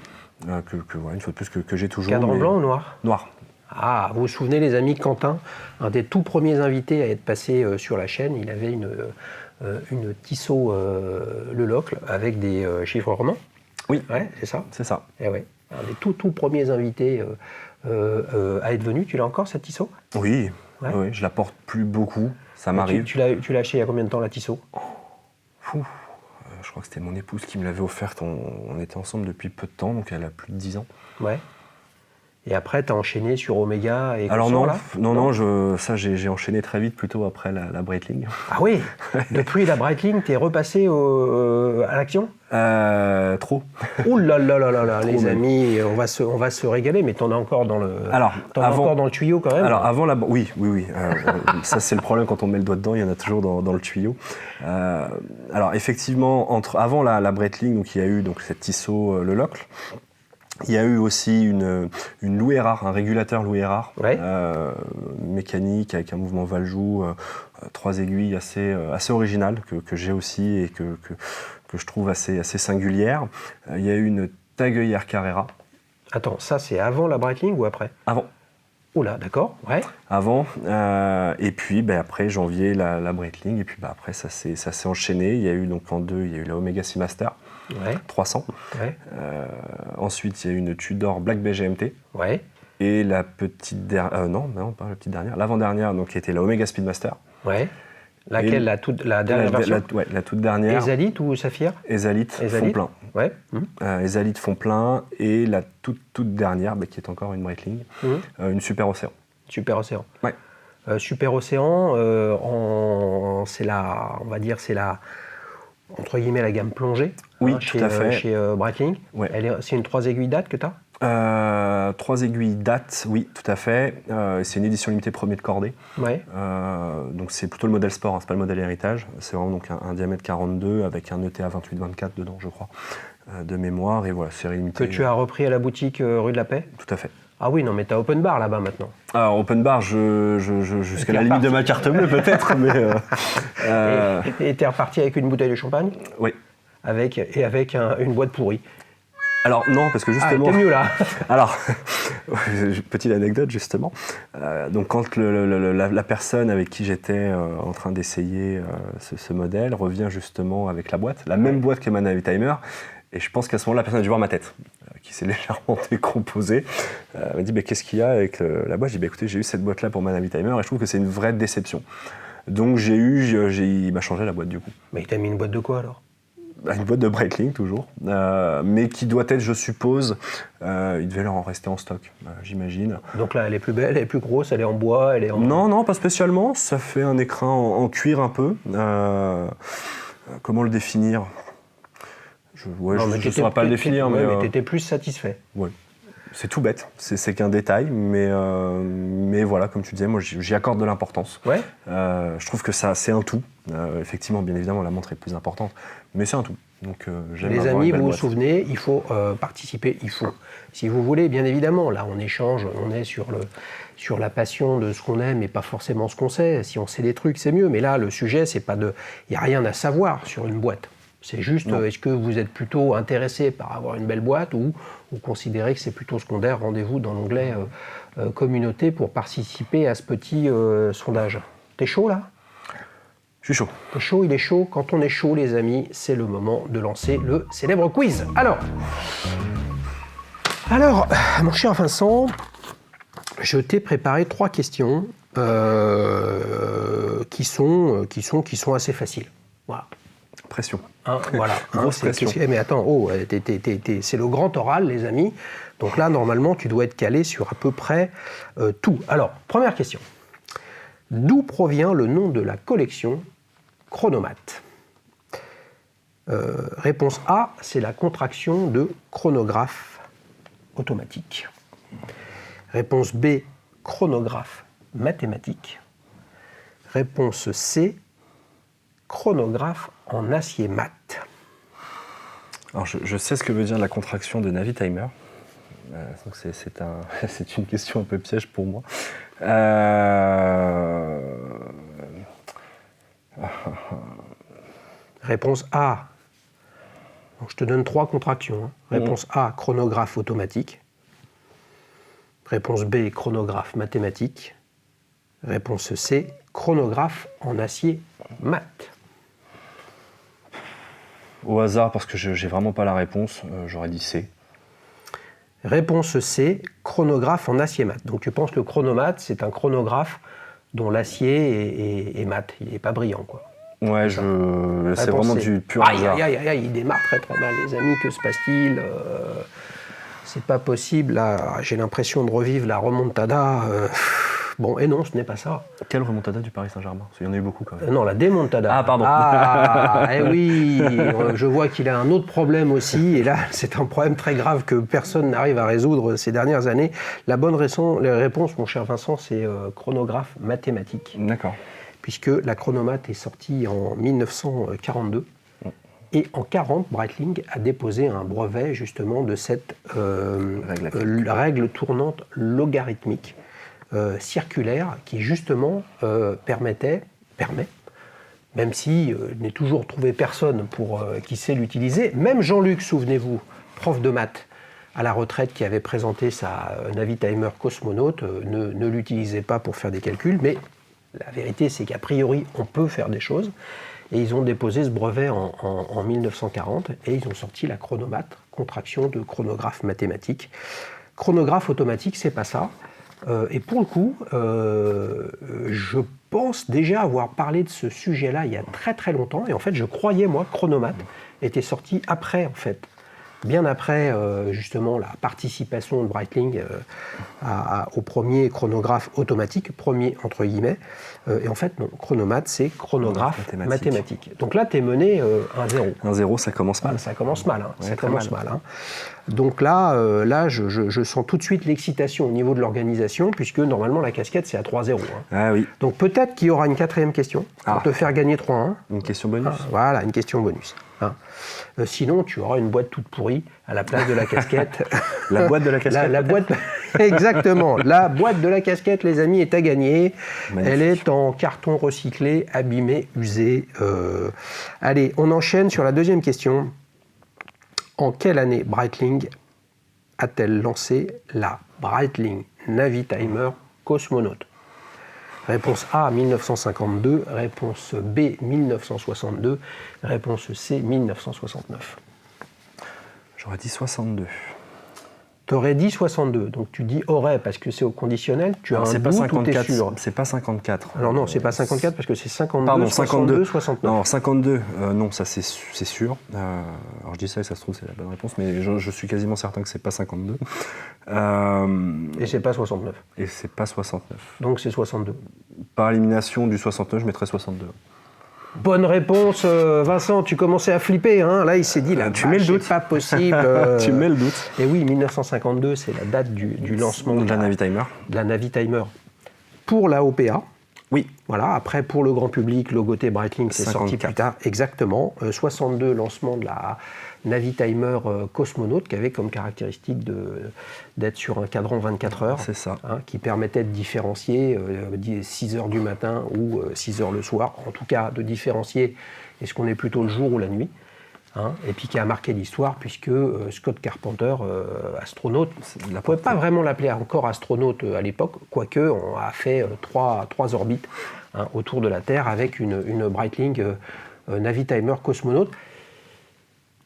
Une fois de plus que j'ai toujours. Cadran blanc ou noir ? Noir. Ah, vous vous souvenez, les amis, Quentin, un des tout premiers invités à être passé sur la chaîne, il avait une Tissot Le Locle avec des chiffres romains. Oui. Ouais, c'est ça. C'est ça. Et ouais. Un des tout premiers invités à être venu. Tu l'as encore, cette Tissot ? Oui. Ouais. Oui, je la porte plus beaucoup. Ça m'arrive. Tu l'as acheté il y a combien de temps, la Tissot ? Je crois que c'était mon épouse qui me l'avait offerte. On était ensemble depuis peu de temps, donc elle a plus de 10 ans. Ouais. Et après, tu as enchaîné sur Omega et Alors consorts, non, j'ai enchaîné très vite plutôt après la Breitling. Ah oui. Depuis la Breitling, tu es repassé à l'action. Trop. Ouh là là là là là, Trop les même. amis, on va se régaler, mais t'en as encore dans le, encore dans le tuyau quand même. Alors avant oui. Ça c'est le problème quand on met le doigt dedans, il y en a toujours dans le tuyau. Alors effectivement, avant la Breitling, donc il y a eu donc cette Tissot Le Locle. Il y a eu aussi une Lou Erard, un régulateur Lou Erard, Ouais. mécanique avec un mouvement Valjoux, 3 aiguilles assez original que j'ai aussi et que je trouve assez singulière. Il y a eu une Tag Heuer Carrera. Attends, ça c'est avant la Breitling ou après? Avant. Oula, d'accord, ouais. Avant, et puis après janvier la Breitling, et puis après ça s'est enchaîné. Il y a eu donc en deux, il y a eu la Omega Seamaster. Ouais. 300. Ouais. Ensuite, il y a eu une Tudor Black Bay GMT. Ouais. Et la petite dernière, non, pas la petite dernière, l'avant-dernière, donc qui était la Omega Speedmaster. Ouais. Laquelle, la dernière version? La toute dernière. Ezalite ou Saphir? Ezalite fond plein. Ouais. Ezalite fond plein. Et la toute dernière, qui est encore une Breitling, une Super Océan. Super Océan. Ouais. Super Océan, c'est la entre guillemets la gamme plongée. Oui, tout à fait. Chez Breitling. Ouais. C'est une 3 aiguilles date que tu as? 3 aiguilles date, oui, tout à fait. C'est une édition limitée premier de cordée. Ouais. Donc c'est plutôt le modèle sport, c'est pas le modèle héritage. C'est vraiment donc un diamètre 42 avec un ETA 28-24 dedans, je crois, de mémoire. Et voilà, série limitée. Que tu as repris à la boutique rue de la Paix? Tout à fait. Ah oui, non, mais t'as open bar là-bas maintenant. Alors, open bar, jusqu'à la limite de ma carte bleue peut-être, mais... Et t'es reparti avec une bouteille de champagne? Oui. Avec une boîte pourrie. Alors non, parce que justement... Ah, t'es mieux là. Alors, petite anecdote justement. Donc quand la personne avec qui j'étais en train d'essayer ce modèle revient justement avec la boîte, la même boîte que ma Navitimer, et je pense qu'à ce moment-là, la personne a dû voir ma tête, qui s'est légèrement décomposée. Elle m'a dit qu'est-ce qu'il y a avec la boîte? J'ai dit écoutez, j'ai eu cette boîte-là pour ma Navitimer et je trouve que c'est une vraie déception. Donc il m'a changé la boîte du coup. Mais il t'a mis une boîte de quoi alors? Une boîte de Breitling toujours, mais qui doit être, je suppose, il devait leur en rester en stock, j'imagine. Donc là, elle est plus belle, elle est plus grosse, elle est en bois, elle est en... Non, pas spécialement, ça fait un écrin en cuir un peu. Comment le définir? Je ne saurais pas le définir, mais t'étais plus satisfait. Ouais. C'est tout bête, c'est qu'un détail, mais voilà, comme tu disais, moi j'y accorde de l'importance. Ouais. Je trouve que c'est un tout. Effectivement, bien évidemment, la montre est plus importante, mais c'est un tout. Donc, les amis, vous vous souvenez, il faut participer, Si vous voulez, bien évidemment, là on échange, on est sur la passion de ce qu'on aime et pas forcément ce qu'on sait. Si on sait des trucs, c'est mieux, mais là le sujet, c'est pas de... Il n'y a rien à savoir sur une boîte. C'est juste, est-ce que vous êtes plutôt intéressé par avoir une belle boîte ou vous considérez que c'est plutôt secondaire? Rendez-vous dans l'onglet communauté pour participer à ce petit sondage. T'es chaud là? Je suis chaud. T'es chaud, il est chaud. Quand on est chaud, les amis, c'est le moment de lancer le célèbre quiz. Alors, mon cher Vincent, je t'ai préparé 3 questions qui sont assez faciles. Voilà. Pression. Voilà. Pression. Mais attends, c'est le grand oral, les amis. Donc là, normalement, tu dois être calé sur à peu près tout. Alors, première question. D'où provient le nom de la collection Chronomat? Réponse A, c'est la contraction de chronographe automatique. Réponse B, chronographe mathématique. Réponse C, chronographe en acier mat. Alors je sais ce que veut dire la contraction de Navitimer. Donc c'est une question un peu piège pour moi. Réponse A. Donc je te donne 3 contractions. Réponse A, chronographe automatique. Réponse B, chronographe mathématique. Réponse C, chronographe en acier mat. Au hasard, parce que j'ai vraiment pas la réponse, j'aurais dit C. Réponse C, chronographe en acier mat. Donc tu penses que chronomat, c'est un chronographe dont l'acier est mat, il n'est pas brillant, quoi. Ouais, c'est vraiment du pur hasard. Aïe, il démarre très très mal, les amis, que se passe-t-il? c'est pas possible, là, j'ai l'impression de revivre la remontada. Bon, et non, ce n'est pas ça. Quelle remontada du Paris Saint-Germain? Parce qu'il y en a eu beaucoup quand même. Non, la démontada. Ah, pardon. Ah, eh oui, je vois qu'il a un autre problème aussi, et là, c'est un problème très grave que personne n'arrive à résoudre ces dernières années. La bonne réponse, mon cher Vincent, c'est chronographe mathématique. D'accord. Puisque la chronomate est sortie en 1942. Et en 1940, Breitling a déposé un brevet justement de cette règle tournante logarithmique circulaire qui justement permet, même si n'est toujours trouvé personne qui sait l'utiliser, même Jean-Luc, souvenez-vous, prof de maths à la retraite qui avait présenté sa Navitimer cosmonaute, ne l'utilisait pas pour faire des calculs, mais la vérité c'est qu'a priori on peut faire des choses. Et ils ont déposé ce brevet en 1940 et ils ont sorti la chronomate, contraction de chronographe mathématique. Chronographe automatique, c'est pas ça. Et pour le coup, je pense déjà avoir parlé de ce sujet-là il y a très très longtemps. Et en fait, je croyais, moi, que chronomate était sorti après, en fait. Bien après, justement, la participation de Breitling au premier chronographe automatique, premier entre guillemets. Et en fait, non, chronomate, c'est chronographe mathématique. Donc là, tu es mené 1-0. 1-0, ça commence mal. Ça commence mal. Hein. Ouais, Ça commence mal. Hein. Donc là, je sens tout de suite l'excitation au niveau de l'organisation, puisque normalement, la casquette, c'est à 3-0. Hein. Ah oui. Donc peut-être qu'il y aura une quatrième question pour te faire gagner 3-1. Une question bonus. Voilà, une question bonus. Hein. Sinon, tu auras une boîte toute pourrie à la place de la casquette. La boîte de la casquette. La boîte, exactement. La boîte de la casquette, les amis, est à gagner. Magnifique. Elle est en carton recyclé, abîmé, usé. Allez, on enchaîne sur la deuxième question. En quelle année Breitling a-t-elle lancé la Breitling Navitimer cosmonaute? Réponse A, 1952. Réponse B, 1962. Réponse C, 1969. J'aurais dit 62. Tu aurais dit 62, donc tu dis aurait parce que c'est au conditionnel, tu as un doute ou t'es sûr? C'est pas 54. Alors non, c'est pas 54 parce que c'est 52, Pardon, 62, 69. Non, 52, non, ça c'est sûr. Alors je dis ça et ça se trouve c'est la bonne réponse, mais je suis quasiment certain que c'est pas 52. Et c'est pas 69. Et c'est pas 69. Donc c'est 62. Par élimination du 69, je mettrais 62. Bonne réponse, Vincent, tu commençais à flipper, hein. Là il s'est dit, tu mets le doute. C'est pas possible. Tu mets le doute. Et oui, 1952, c'est la date du lancement de la Navitimer. De la Navitimer pour la OPA. Oui. Voilà, après pour le grand public, Logoté Breitling, c'est sorti plus tard. Exactement. 62, lancement de la Navitimer cosmonaute qui avait comme caractéristique d'être sur un cadran 24 heures. C'est ça. Hein, qui permettait de différencier 6 heures du matin ou 6 heures le soir. En tout cas, de différencier est-ce qu'on est plutôt le jour ou la nuit. Hein, et puis qui a marqué l'histoire puisque Scott Carpenter, astronaute, on ne pouvait pas vraiment l'appeler encore astronaute à l'époque, quoique on a fait trois orbites autour de la Terre avec une Breitling Navitimer cosmonaute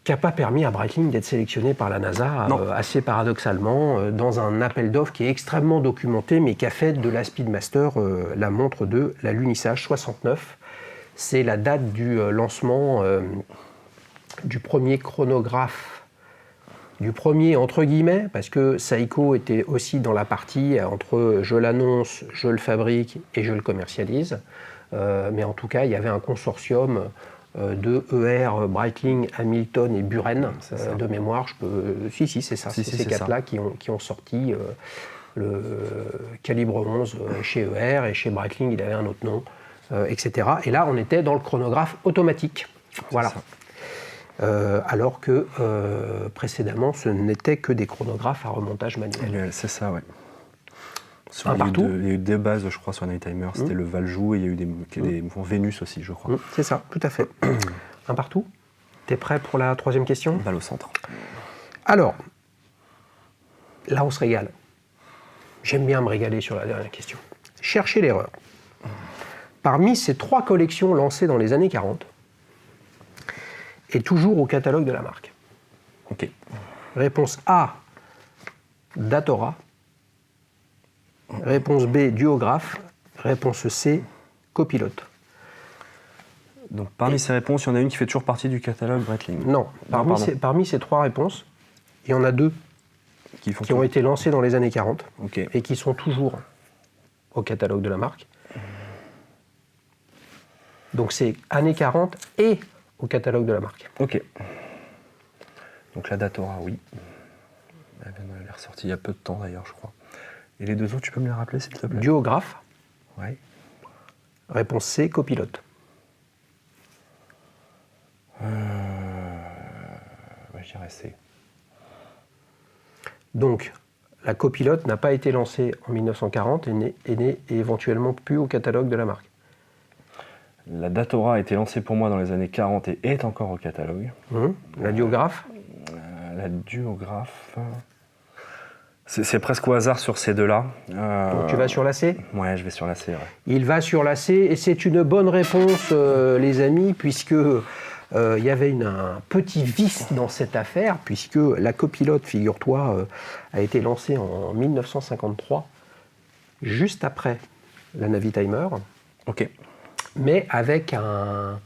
qui n'a pas permis à Breitling d'être sélectionné par la NASA, assez paradoxalement, dans un appel d'offres qui est extrêmement documenté, mais qui a fait de la Speedmaster la montre de l'alunissage 69. C'est la date du lancement du premier chronographe, du premier entre guillemets, parce que Seiko était aussi dans la partie entre je l'annonce, je le fabrique et je le commercialise. Mais en tout cas, il y avait un consortium de ER, Breitling, Hamilton et Buren, de mémoire. Si, c'est ça. C'est ces quatre-là qui ont sorti le calibre 11 chez ER, et chez Breitling, il avait un autre nom, etc. Et là, on était dans le chronographe automatique. Voilà. Alors que précédemment, ce n'était que des chronographes à remontage manuel. C'est ça, oui. Un partout. Il y a eu deux bases, je crois, sur Navitimer. C'était le Valjoux et il y a eu des Vénus aussi, je crois. C'est ça, tout à fait. Un partout. T'es prêt pour la troisième question? Balle au centre. Alors, là, on se régale. J'aime bien me régaler sur la dernière question. Cherchez l'erreur. Parmi ces 3 collections lancées dans les années 40, et toujours au catalogue de la marque. Ok. Réponse A, Datora. Réponse B, Duographe. Réponse C, Copilote. Donc parmi ces réponses, il y en a une qui fait toujours partie du catalogue Breitling. Non, parmi ces 3 réponses, il y en a 2 qui ont été lancés dans les années 40 Ok. et qui sont toujours au catalogue de la marque. Donc c'est années 40 et au catalogue de la marque. Ok. Donc la Datora, oui. Elle est ressortie il y a peu de temps d'ailleurs, je crois. Et les deux autres, tu peux me les rappeler s'il te plaît? Duographe. Ouais. Réponse C, copilote. Ouais, je dirais C. Donc, la copilote n'a pas été lancée en 1940 et n'est éventuellement plus au catalogue de la marque. La Datora a été lancée pour moi dans les années 40 et est encore au catalogue. La duographe. La duographe... C'est presque au hasard sur ces deux-là. Donc tu vas sur la C? Ouais, je vais sur la C. Ouais. Il va sur la C et c'est une bonne réponse, les amis, puisque il y avait un petit vice dans cette affaire, puisque la copilote, figure-toi, a été lancée en 1953, juste après la Navitimer, Ok. mais avec un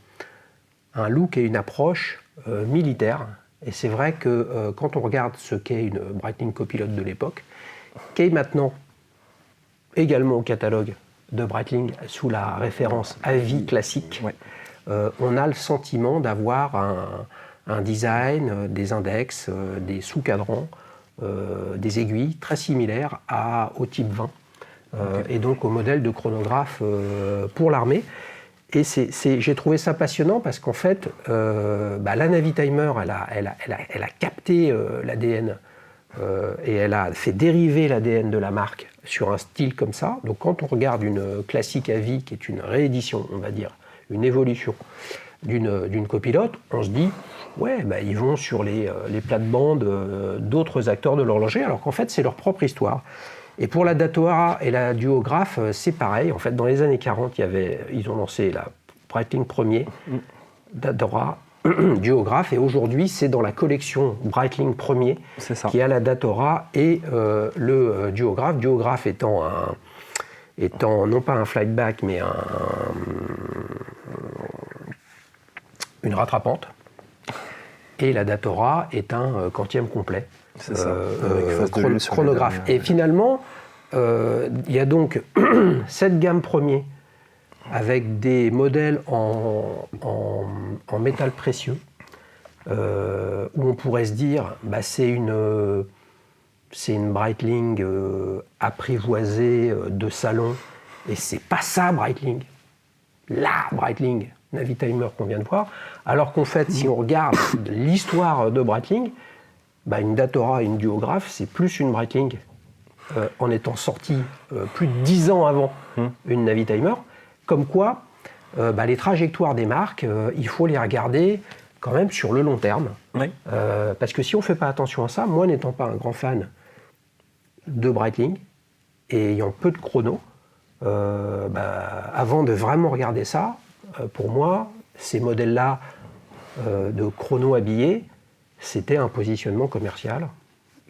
look et une approche militaire. Et c'est vrai que quand on regarde ce qu'est une Breitling copilote de l'époque, qui est maintenant également au catalogue de Breitling sous la référence AVI classique, Ouais. on a le sentiment d'avoir un design, des index, des sous-cadrans, des aiguilles très similaires au type 20 et donc au modèle de chronographe pour l'armée. Et j'ai trouvé ça passionnant parce qu'en fait, la Navitimer, elle a capté l'ADN et elle a fait dériver l'ADN de la marque sur un style comme ça. Donc quand on regarde une classique AVI, qui est une réédition, on va dire, une évolution d'une copilote, on se dit, ouais, ils vont sur les plates-bandes d'autres acteurs de l'horlogerie, alors qu'en fait, c'est leur propre histoire. Et pour la Datora et la duographe, c'est pareil. En fait, dans les années 40, ils ont lancé la Breitling premier, Datora, duographe, et aujourd'hui, c'est dans la collection Breitling premier qui a la Datora et le duographe. Duographe étant non pas un flight back, mais une rattrapante. Et la Datora est un quantième complet. C'est ça. Chronographe. Et finalement, il y a donc cette gamme premier avec des modèles en métal précieux où on pourrait se dire c'est une Breitling apprivoisée de salon et c'est pas ça Breitling. La Breitling Navitimer qu'on vient de voir. Alors qu'en fait, si on regarde l'histoire de Breitling, une Datora et une duographe, c'est plus une Breitling en étant sortie plus de 10 ans avant une Navitimer. Comme quoi, les trajectoires des marques, il faut les regarder quand même sur le long terme. Oui. Parce que si on ne fait pas attention à ça, moi n'étant pas un grand fan de Breitling et ayant peu de chrono, avant de vraiment regarder ça, pour moi, ces modèles-là de chrono habillés, c'était un positionnement commercial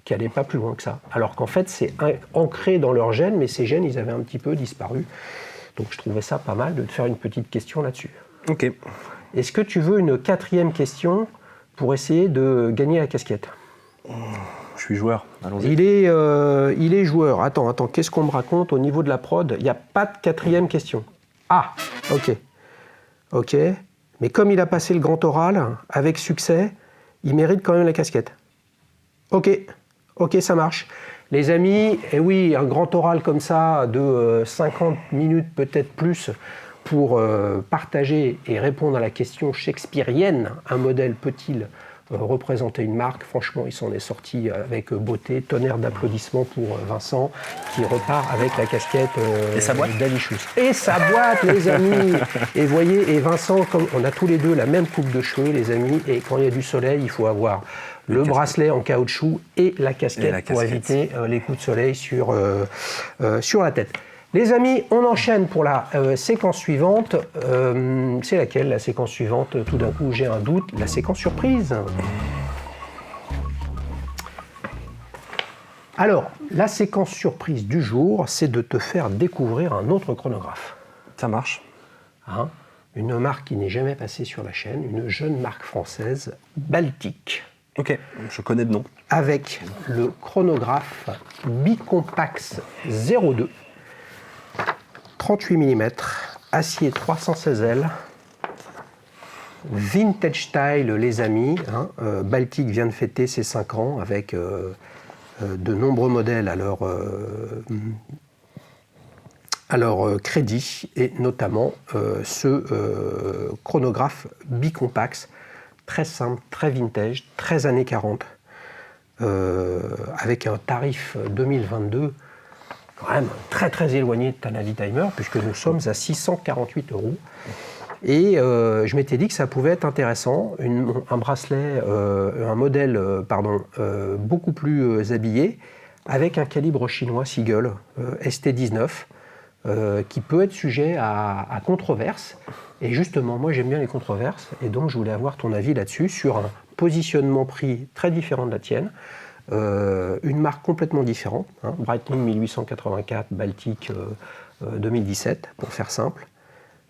qui n'allait pas plus loin que ça. Alors qu'en fait, c'est ancré dans leur gène, mais ces gènes, ils avaient un petit peu disparu. Donc je trouvais ça pas mal de te faire une petite question là-dessus. Ok. Est-ce que tu veux une 4e question pour essayer de gagner la casquette? Je suis joueur, allons-y. Il est joueur. Attends, qu'est-ce qu'on me raconte au niveau de la prod? Il n'y a pas de 4e question. Ah, ok. Mais comme il a passé le grand oral avec succès, il mérite quand même la casquette. Ok, ça marche. Les amis, et oui, un grand oral comme ça de 50 minutes, peut-être plus, pour partager et répondre à la question shakespearienne, un modèle peut-il représenter une marque? Franchement, il s'en est sorti avec beauté, tonnerre d'applaudissements pour Vincent, qui repart avec la casquette d'Alichus. Et sa boîte, les amis. Et voyez, et Vincent, comme on a tous les deux la même coupe de cheveux, les amis, et quand il y a du soleil, il faut avoir le bracelet en caoutchouc et la casquette pour éviter les coups de soleil sur la tête. Les amis, on enchaîne pour la séquence suivante. C'est laquelle, la séquence suivante? Tout d'un coup, j'ai un doute. La séquence surprise. Alors, la séquence surprise du jour, c'est de te faire découvrir un autre chronographe. Ça marche. Une marque qui n'est jamais passée sur la chaîne, une jeune marque française, Baltic. Ok, je connais de nom. Avec le chronographe Bicompax 02, 38 mm, acier 316L, vintage style les amis. Baltic vient de fêter ses 5 ans avec de nombreux modèles à leur crédit, et notamment ce chronographe Bicompax, très simple, très vintage, très années 40, avec un tarif 2022 quand même très très éloigné de ta Navitimer, puisque nous sommes à 648 €. Et je m'étais dit que ça pouvait être intéressant, un bracelet, un modèle beaucoup plus habillé, avec un calibre chinois Seagull ST19, qui peut être sujet à controverse. Et justement, moi j'aime bien les controverses, et donc je voulais avoir ton avis là-dessus, sur un positionnement prix très différent de la tienne, une marque complètement différente, Breitling 1884, Baltic 2017, pour faire simple.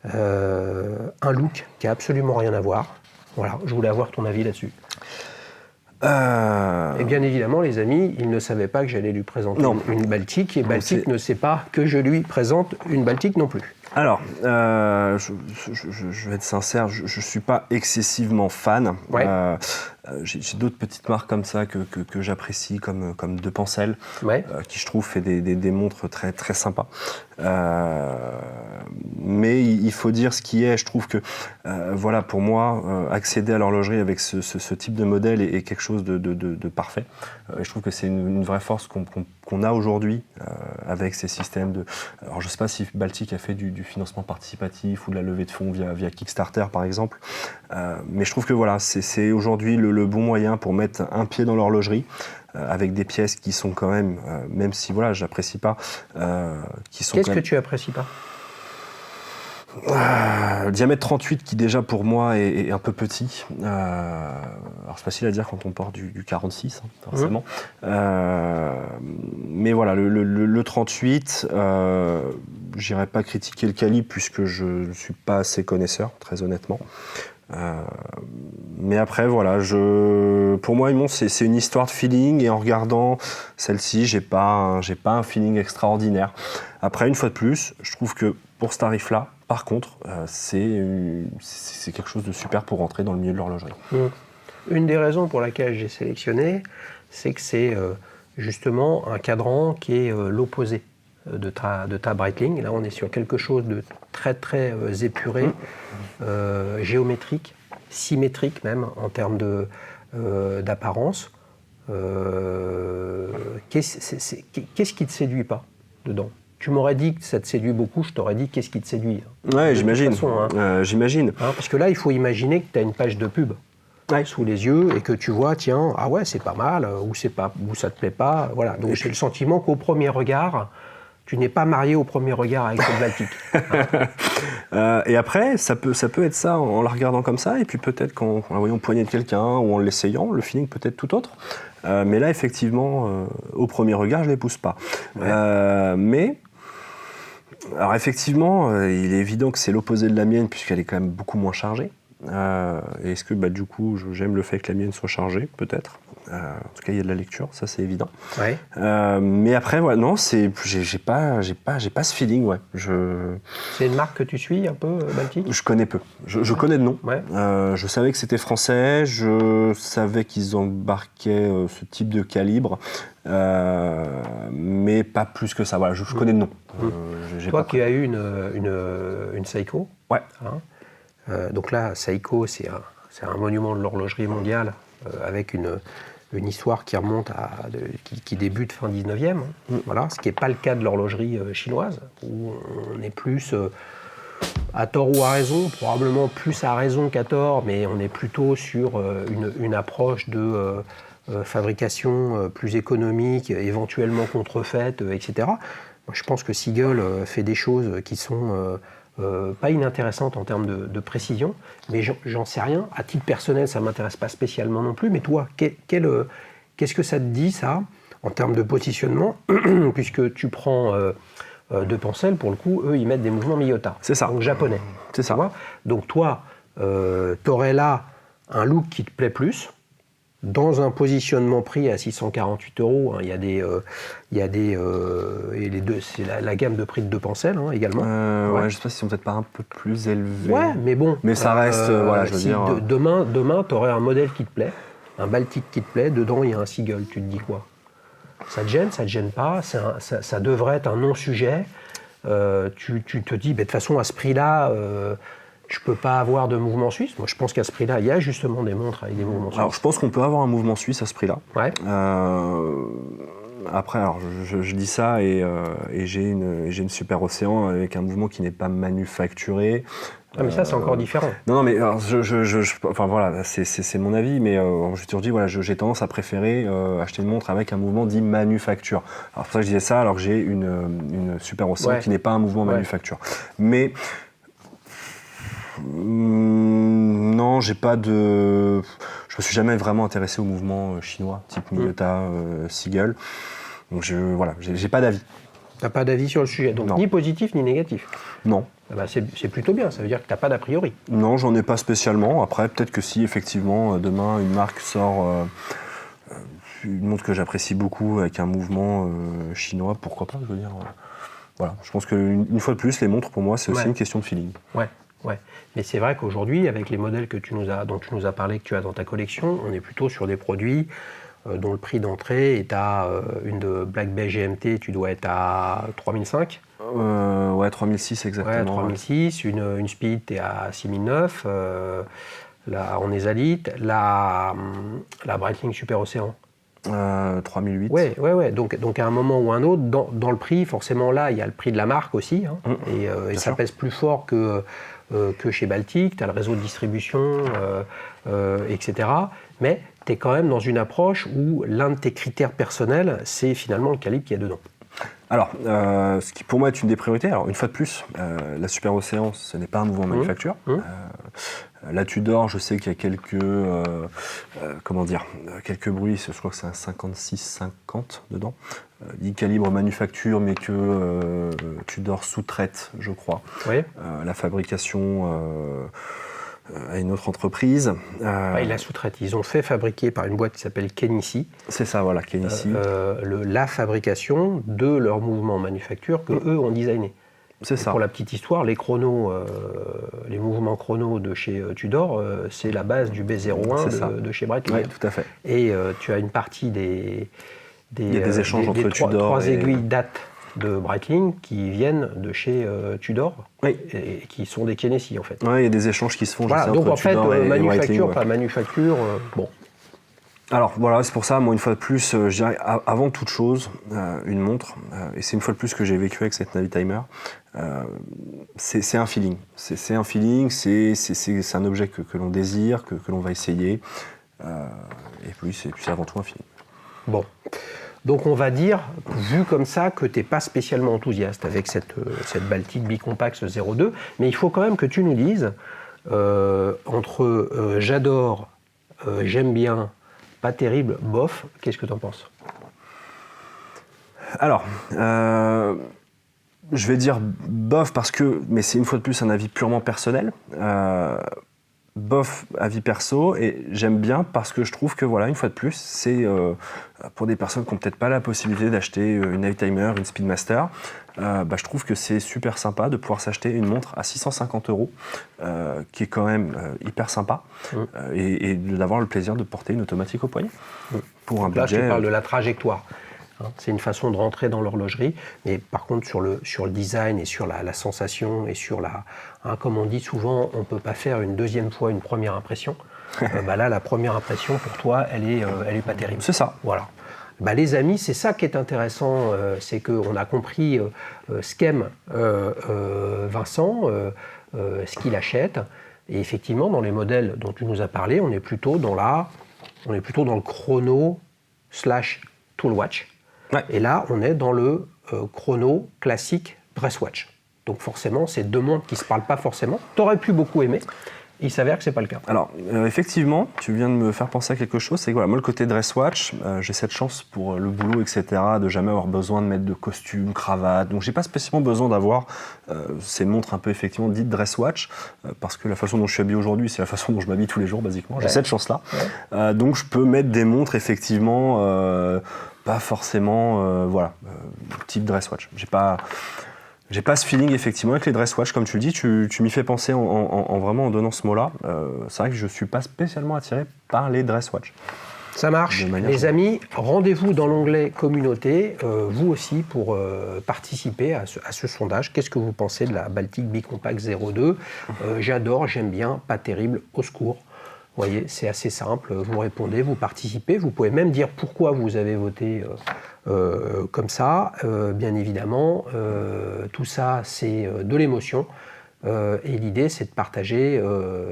Un look qui a absolument rien à voir. Voilà, je voulais avoir ton avis là-dessus. Et bien évidemment, les amis, ils ne savaient pas que j'allais lui présenter une Baltic, et Baltic ne sait pas que je lui présente une Baltic non plus. Alors, je vais être sincère, je ne suis pas excessivement fan. Ouais. J'ai d'autres petites marques comme ça que j'apprécie, comme De Pencel, Ouais. qui je trouve fait des montres très, très sympas. Mais il faut dire ce qui est. Je trouve que, voilà, pour moi, accéder à l'horlogerie avec ce type de modèle est quelque chose de parfait. Et je trouve que c'est une vraie force qu'on a aujourd'hui avec ces systèmes de... Alors, je ne sais pas si Baltic a fait du financement participatif ou de la levée de fonds via Kickstarter, par exemple. Mais je trouve que voilà, c'est aujourd'hui le bon moyen pour mettre un pied dans l'horlogerie, avec des pièces qui sont quand même si voilà, j'apprécie pas, qui sont... Qu'est-ce que tu apprécies pas ? Diamètre 38 qui déjà pour moi est un peu petit. Alors c'est facile à dire quand on porte du 46, forcément. Mais voilà, le 38, j'irai pas critiquer le calibre puisque je ne suis pas assez connaisseur, très honnêtement. Mais après voilà, pour moi c'est une histoire de feeling, et en regardant celle-ci, j'ai pas un feeling extraordinaire. Après, une fois de plus, je trouve que pour ce tarif-là, par contre, c'est quelque chose de super pour rentrer dans le milieu de l'horlogerie. Une des raisons pour laquelle j'ai sélectionné, c'est que c'est justement un cadran qui est l'opposé de ta Breitling. Là, on est sur quelque chose de très très épuré, géométrique, symétrique même en termes d'apparence. Qu'est-ce qui te séduit pas dedans ? Tu m'aurais dit que ça te séduit beaucoup, je t'aurais dit qu'est-ce qui te séduit. Ouais, j'imagine. J'imagine. Parce que là, il faut imaginer que tu as une page de pub sous les yeux et que tu vois, tiens, ah ouais, c'est pas mal, ou ça te plaît pas. Voilà. Donc j'ai le sentiment qu'au premier regard, tu n'es pas marié au premier regard avec cette Baltic. Et après, ça peut être ça en la regardant comme ça, et puis peut-être qu'en la voyant poigner de quelqu'un ou en l'essayant, le feeling peut être tout autre. Mais là, effectivement, au premier regard, je ne les pousse pas. Ouais. Mais... Alors effectivement, il est évident que c'est l'opposé de la mienne, puisqu'elle est quand même beaucoup moins chargée. Est-ce que du coup, j'aime le fait que la mienne soit chargée, peut-être. En tout cas, il y a de la lecture, ça c'est évident. Ouais. Mais après, ouais, non, j'ai pas ce feeling, ouais. C'est une marque que tu suis un peu, Baltic ? Je connais peu. Je connais de nom. Ouais. Je savais que c'était français. Je savais qu'ils embarquaient ce type de calibre. Mais pas plus que ça. Voilà, je connais de nom. Toi qui as eu une Seiko. Ouais. Donc là, Seiko, c'est un monument de l'horlogerie mondiale, avec une histoire qui remonte qui débute fin 19e. Voilà, ce qui n'est pas le cas de l'horlogerie chinoise, où on est plus, à tort ou à raison, probablement plus à raison qu'à tort, mais on est plutôt sur une approche de fabrication plus économique, éventuellement contrefaite, etc. Moi, je pense que Seagull fait des choses qui sont pas inintéressantes en termes de précision, mais j'en sais rien. À titre personnel, ça ne m'intéresse pas spécialement non plus, mais toi, qu'est-ce que ça te dit, ça, en termes de positionnement, puisque tu prends De Pencel, pour le coup, eux, ils mettent des mouvements Miyota. C'est ça. Donc japonais. C'est ça. Donc toi, tu aurais là un look qui te plaît plus, dans un positionnement prix à 648 €. Il y a des et les deux, c'est la gamme de prix de Deux-Pensel également. Ouais, je ne sais pas s'ils sont peut-être pas un peu plus élevés. Ouais, mais bon. Mais ça reste, voilà, je veux dire. Demain, tu aurais un modèle qui te plaît, un Baltique qui te plaît, dedans il y a un Seagull, tu te dis quoi? Ça te gêne pas, ça devrait être un non-sujet. Tu te dis, de toute façon, à ce prix-là, je ne peux pas avoir de mouvement suisse. Moi, je pense qu'à ce prix-là, il y a justement des montres avec des mouvements suisses. Alors, je pense qu'on peut avoir un mouvement suisse à ce prix-là. Ouais. Après, alors, je dis ça et j'ai une Super Océan avec un mouvement qui n'est pas manufacturé. Ah, mais ça, c'est encore différent. Non, mais alors, enfin voilà, c'est mon avis, mais je te dis, voilà, j'ai tendance à préférer acheter une montre avec un mouvement dit manufacture. Alors, pour ça que je disais ça, alors que j'ai une Super Océan qui n'est pas un mouvement manufacture. Mais non, j'ai pas de. Je me suis jamais vraiment intéressé au mouvement chinois, type Miyota, Seagull. Donc voilà, j'ai pas d'avis. T'as pas d'avis sur le sujet, donc ni positif ni négatif. Non. Ah bah c'est plutôt bien, ça veut dire que t'as pas d'a priori. Non, j'en ai pas spécialement. Après, peut-être que si effectivement demain une marque sort une montre que j'apprécie beaucoup avec un mouvement chinois, pourquoi pas, je veux dire. Voilà, je pense qu'une fois de plus, les montres pour moi c'est aussi une question de feeling. Ouais. Mais c'est vrai qu'aujourd'hui, avec les modèles dont tu nous as parlé, que tu as dans ta collection, on est plutôt sur des produits dont le prix d'entrée est à une de Black Bay GMT, tu dois être à 3005. Ouais, 3006 exactement. Ouais, 3006, une Speed, tu es à 6009, là, en Esalite, la Breitling Super Océan. 3008. Ouais. Donc à un moment ou un autre, dans le prix, forcément là, il y a le prix de la marque aussi, et ça pèse plus fort que chez Baltic, tu as le réseau de distribution, etc. Mais tu es quand même dans une approche où l'un de tes critères personnels, c'est finalement le calibre qu'il y a dedans. Alors, ce qui pour moi est une des priorités, alors une fois de plus, la Super Océan, ce n'est pas un mouvement manufacture. La Tudor, je sais qu'il y a quelques bruits, je crois que c'est un 56-50 dedans, dit calibre manufacture, mais que Tudor sous-traite, je crois, la fabrication à une autre entreprise. Ils la sous-traitent. Ils ont fait fabriquer par une boîte qui s'appelle Kenissi. C'est ça, voilà, Kenissi. La fabrication de leur mouvement manufacture que eux ont designé. C'est ça. Pour la petite histoire, les chronos, les mouvements chronos de chez Tudor, c'est la base du B01 de chez Breitling. Oui, tout à fait. Et tu as une partie il y a des échanges entre Tudor trois aiguilles date de Breitling qui viennent de chez Tudor et qui sont des Kenissi en fait. Oui, il y a des échanges qui se font. Voilà, donc entre en fait, manufacture, pas manufacture, bon. Alors voilà, c'est pour ça, moi une fois de plus, je dirais avant toute chose, une montre, et c'est une fois de plus que j'ai vécu avec cette Navitimer, c'est un feeling. C'est un feeling, c'est un objet que l'on désire, que l'on va essayer, et puis c'est avant tout un feeling. Bon. Donc on va dire, vu comme ça, que tu n'es pas spécialement enthousiaste avec cette Baltic Bicompax 02, mais il faut quand même que tu nous dises, entre j'adore, j'aime bien, pas terrible, bof, qu'est-ce que tu en penses? Alors, je vais dire bof mais c'est une fois de plus un avis purement personnel. Bof, avis perso, et j'aime bien parce que je trouve que, voilà, une fois de plus, c'est pour des personnes qui n'ont peut-être pas la possibilité d'acheter une Navitimer, une Speedmaster, je trouve que c'est super sympa de pouvoir s'acheter une montre à 650 €, qui est quand même hyper sympa, et d'avoir le plaisir de porter une automatique au poignet. Pour un budget. Là, tu parles de la trajectoire. C'est une façon de rentrer dans l'horlogerie, mais par contre sur le design et sur la sensation et sur comme on dit souvent, on ne peut pas faire une deuxième fois une première impression. Là, la première impression pour toi, elle est pas terrible. C'est ça. Voilà. Les amis, c'est ça qui est intéressant, c'est qu'on a compris ce qu'aime Vincent, ce qu'il achète, et effectivement dans les modèles dont tu nous as parlé, on est plutôt dans le chrono / toolwatch. Ouais. Et là, on est dans le chrono classique dresswatch. Donc forcément, c'est deux montres qui ne se parlent pas forcément. Tu aurais pu beaucoup aimer, Il s'avère que c'est pas le cas. Alors, effectivement, tu viens de me faire penser à quelque chose, c'est que voilà, moi, le côté dress watch, j'ai cette chance pour le boulot, etc., de jamais avoir besoin de mettre de costume, cravate, donc j'ai pas spécialement besoin d'avoir ces montres un peu, effectivement, dites dress watch, parce que la façon dont je suis habillé aujourd'hui, c'est la façon dont je m'habille tous les jours, basiquement, j'ai cette chance-là. Ouais. Donc, je peux mettre des montres, effectivement, pas forcément, type dress watch. J'ai pas ce feeling effectivement avec les dress watch, comme tu le dis, tu m'y fais penser en vraiment en donnant ce mot-là. C'est vrai que je suis pas spécialement attiré par les dress watch. Ça marche. Les amis, rendez-vous dans l'onglet communauté, vous aussi, pour participer à ce sondage. Qu'est-ce que vous pensez de la Baltic Bicompact 02 ? J'adore, j'aime bien, pas terrible, au secours. Vous voyez, c'est assez simple, vous répondez, vous participez, vous pouvez même dire pourquoi vous avez voté comme ça. Bien évidemment, tout ça, c'est de l'émotion. Et l'idée, c'est de partager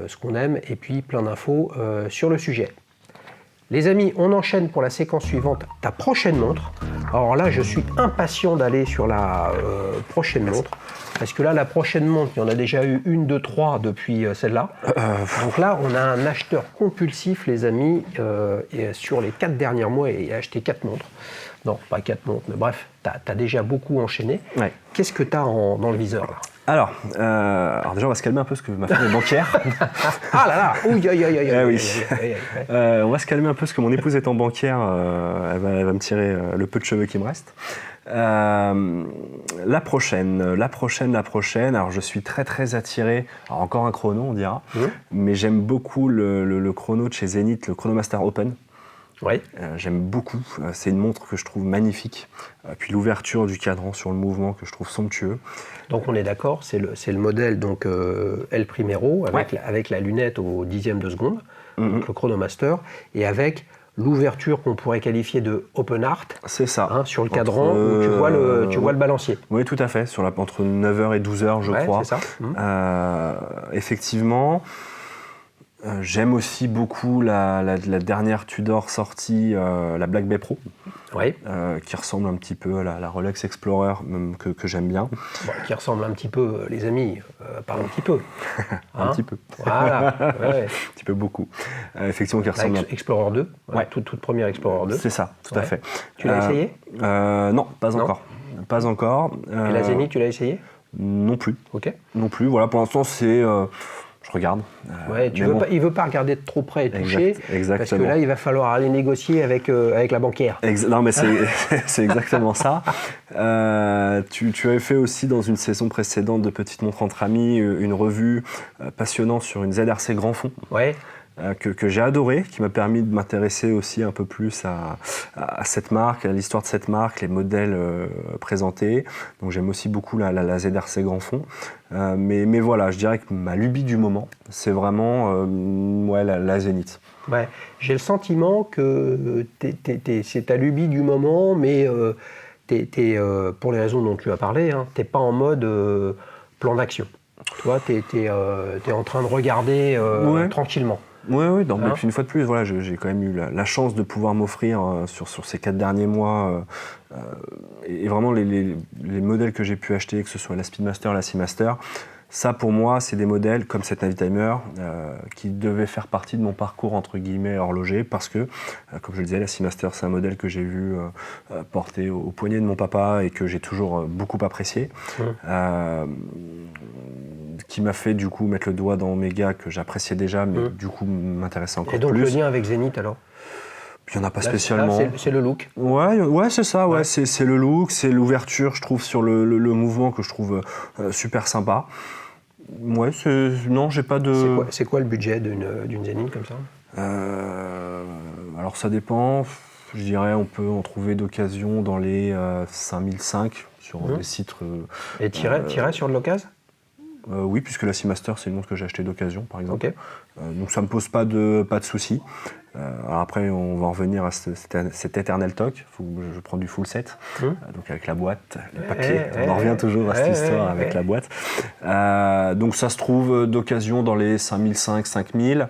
ce qu'on aime et puis plein d'infos sur le sujet. Les amis, on enchaîne pour la séquence suivante, ta prochaine montre. Alors là, je suis impatient d'aller sur la prochaine montre. Parce que là, la prochaine montre, il y en a déjà eu 1, 2, 3 depuis celle-là. Donc là, on a un acheteur compulsif, les amis, et sur les 4 derniers mois, il a acheté 4 montres. Non, pas 4 montres, mais bref, tu as déjà beaucoup enchaîné. Ouais. Qu'est-ce que tu as dans le viseur là ? Alors déjà, on va se calmer un peu parce que ma femme est bancaire. Ah là là, on va se calmer un peu parce que mon épouse étant bancaire, elle va me tirer le peu de cheveux qui me reste. La prochaine. Alors, je suis très très attiré. Alors, encore un chrono, on dira. Mais j'aime beaucoup le chrono de chez Zenith, le Chronomaster Open. Oui. J'aime beaucoup. C'est une montre que je trouve magnifique. Puis l'ouverture du cadran sur le mouvement que je trouve somptueux. Donc on est d'accord, c'est le modèle donc El Primero avec la lunette au dixième de seconde, donc le Chronomaster, et avec l'ouverture qu'on pourrait qualifier de open art. C'est ça. Sur le cadran où tu vois le balancier. Oui, tout à fait. Entre 9h et 12h, je crois. C'est ça. Effectivement. J'aime aussi beaucoup la dernière Tudor sortie, la Black Bay Pro, qui ressemble un petit peu à la Rolex Explorer, même que j'aime bien. Bon, qui ressemble un petit peu, les amis, pas un petit peu. Un petit peu. Voilà. Un petit peu beaucoup. Effectivement, qui ressemble Explorer 2, toute première Explorer 2. C'est ça, tout à fait. Tu l'as essayé ? Non, pas encore. Pas encore. Et la Zenith, tu l'as essayé ? Non plus. Ok. Non plus. Voilà, pour l'instant, c'est... Je regarde. Il ne veut pas regarder de trop près et toucher, parce que là, il va falloir aller négocier avec la banquière. Non, mais c'est exactement ça. Tu avais fait aussi, dans une saison précédente de Petites Montres entre amis, une revue passionnante sur une ZRC Grand Fond. Ouais. Que j'ai adoré, qui m'a permis de m'intéresser aussi un peu plus à cette marque, à l'histoire de cette marque, les modèles présentés. Donc j'aime aussi beaucoup la ZRC Grand Fond. Mais voilà, je dirais que ma lubie du moment, c'est vraiment la Zenith. Ouais, j'ai le sentiment que c'est ta lubie du moment, mais pour les raisons dont tu as parlé, tu n'es pas en mode plan d'action. Toi, tu es en train de regarder tranquillement. Oui, mais puis une fois de plus, voilà, j'ai quand même eu la chance de pouvoir m'offrir sur ces 4 derniers mois et vraiment les modèles que j'ai pu acheter, que ce soit la Speedmaster, la Seamaster, ça pour moi c'est des modèles comme cette Navitimer qui devaient faire partie de mon parcours entre guillemets horloger parce que, comme je le disais, la Seamaster c'est un modèle que j'ai vu porter au poignet de mon papa et que j'ai toujours beaucoup apprécié. Qui m'a fait du coup mettre le doigt dans Omega que j'appréciais déjà, mais du coup m'intéressait encore plus. Et donc le lien avec Zenith alors ? Il n'y en a pas spécialement. C'est le look. Ouais, c'est ça. Ouais. C'est le look, c'est l'ouverture, je trouve, sur le mouvement que je trouve super sympa. Ouais, non, j'ai pas de... C'est quoi le budget d'une Zenith comme ça ? Alors ça dépend. Je dirais on peut en trouver d'occasion dans les 5005 sur des sites... Et tirer sur de l'occasion ? Oui, puisque la Seamaster, c'est une montre que j'ai achetée d'occasion, par exemple. Okay. Donc ça ne me pose pas de soucis. Alors après, on va en revenir à cet éternel talk. Je prends du full set, donc avec la boîte, les papiers. On en revient toujours à cette histoire avec la boîte. Donc ça se trouve d'occasion dans les 5005, 5000.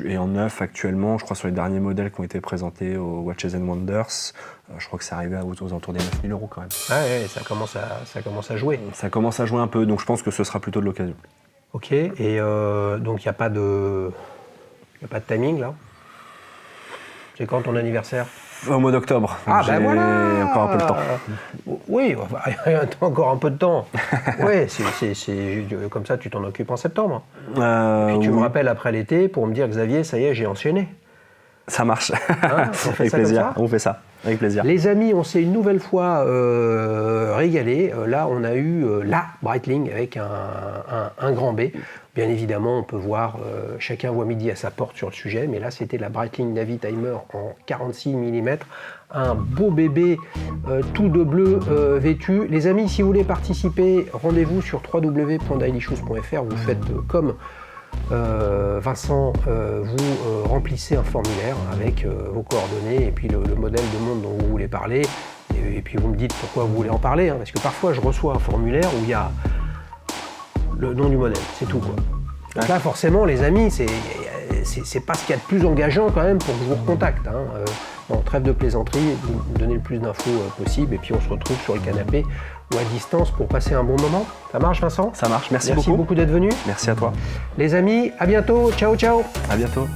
Et en neuf actuellement, je crois sur les derniers modèles qui ont été présentés au Watches and Wonders, je crois que c'est arrivé aux alentours des 9 000 € quand même. Ah ouais, ça commence à jouer. Ça commence à jouer un peu, donc je pense que ce sera plutôt de l'occasion. Ok, et donc il n'y a pas de timing là? C'est quand ton anniversaire? Au mois d'octobre. Ah J'ai ben voilà! encore un peu de temps. Oui, t'as encore un peu de temps. Oui, comme ça tu t'en occupes en septembre. Puis tu me Oui. rappelles après l'été pour me dire Xavier, ça y est, j'ai enchaîné. Ça marche. Hein, on fait Avec ça comme plaisir. ça On fait ça. Avec plaisir. Les amis, on s'est une nouvelle fois régalé. Là, on a eu la Breitling avec un grand B. Bien évidemment, on peut voir, chacun voit midi à sa porte sur le sujet, mais là, c'était la Breitling Navitimer en 46 mm. Un beau bébé tout de bleu vêtu. Les amis, si vous voulez participer, rendez-vous sur www.dailyshoes.fr. Vous faites comme Vincent, vous remplissez un formulaire avec vos coordonnées et puis le modèle de montre dont vous voulez parler. Et puis vous me dites pourquoi vous voulez en parler, hein, parce que parfois je reçois un formulaire où il y a le nom du modèle, c'est tout quoi. Donc là forcément les amis, c'est pas ce qu'il y a de plus engageant quand même pour que je vous recontacte. Hein. Bon, trêve de plaisanterie, vous me donnez le plus d'infos possible et puis on se retrouve sur le canapé ou à distance pour passer un bon moment. Ça marche Vincent? Ça marche, merci beaucoup. Merci beaucoup d'être venu. Merci à toi. Les amis, à bientôt, ciao ciao. À bientôt.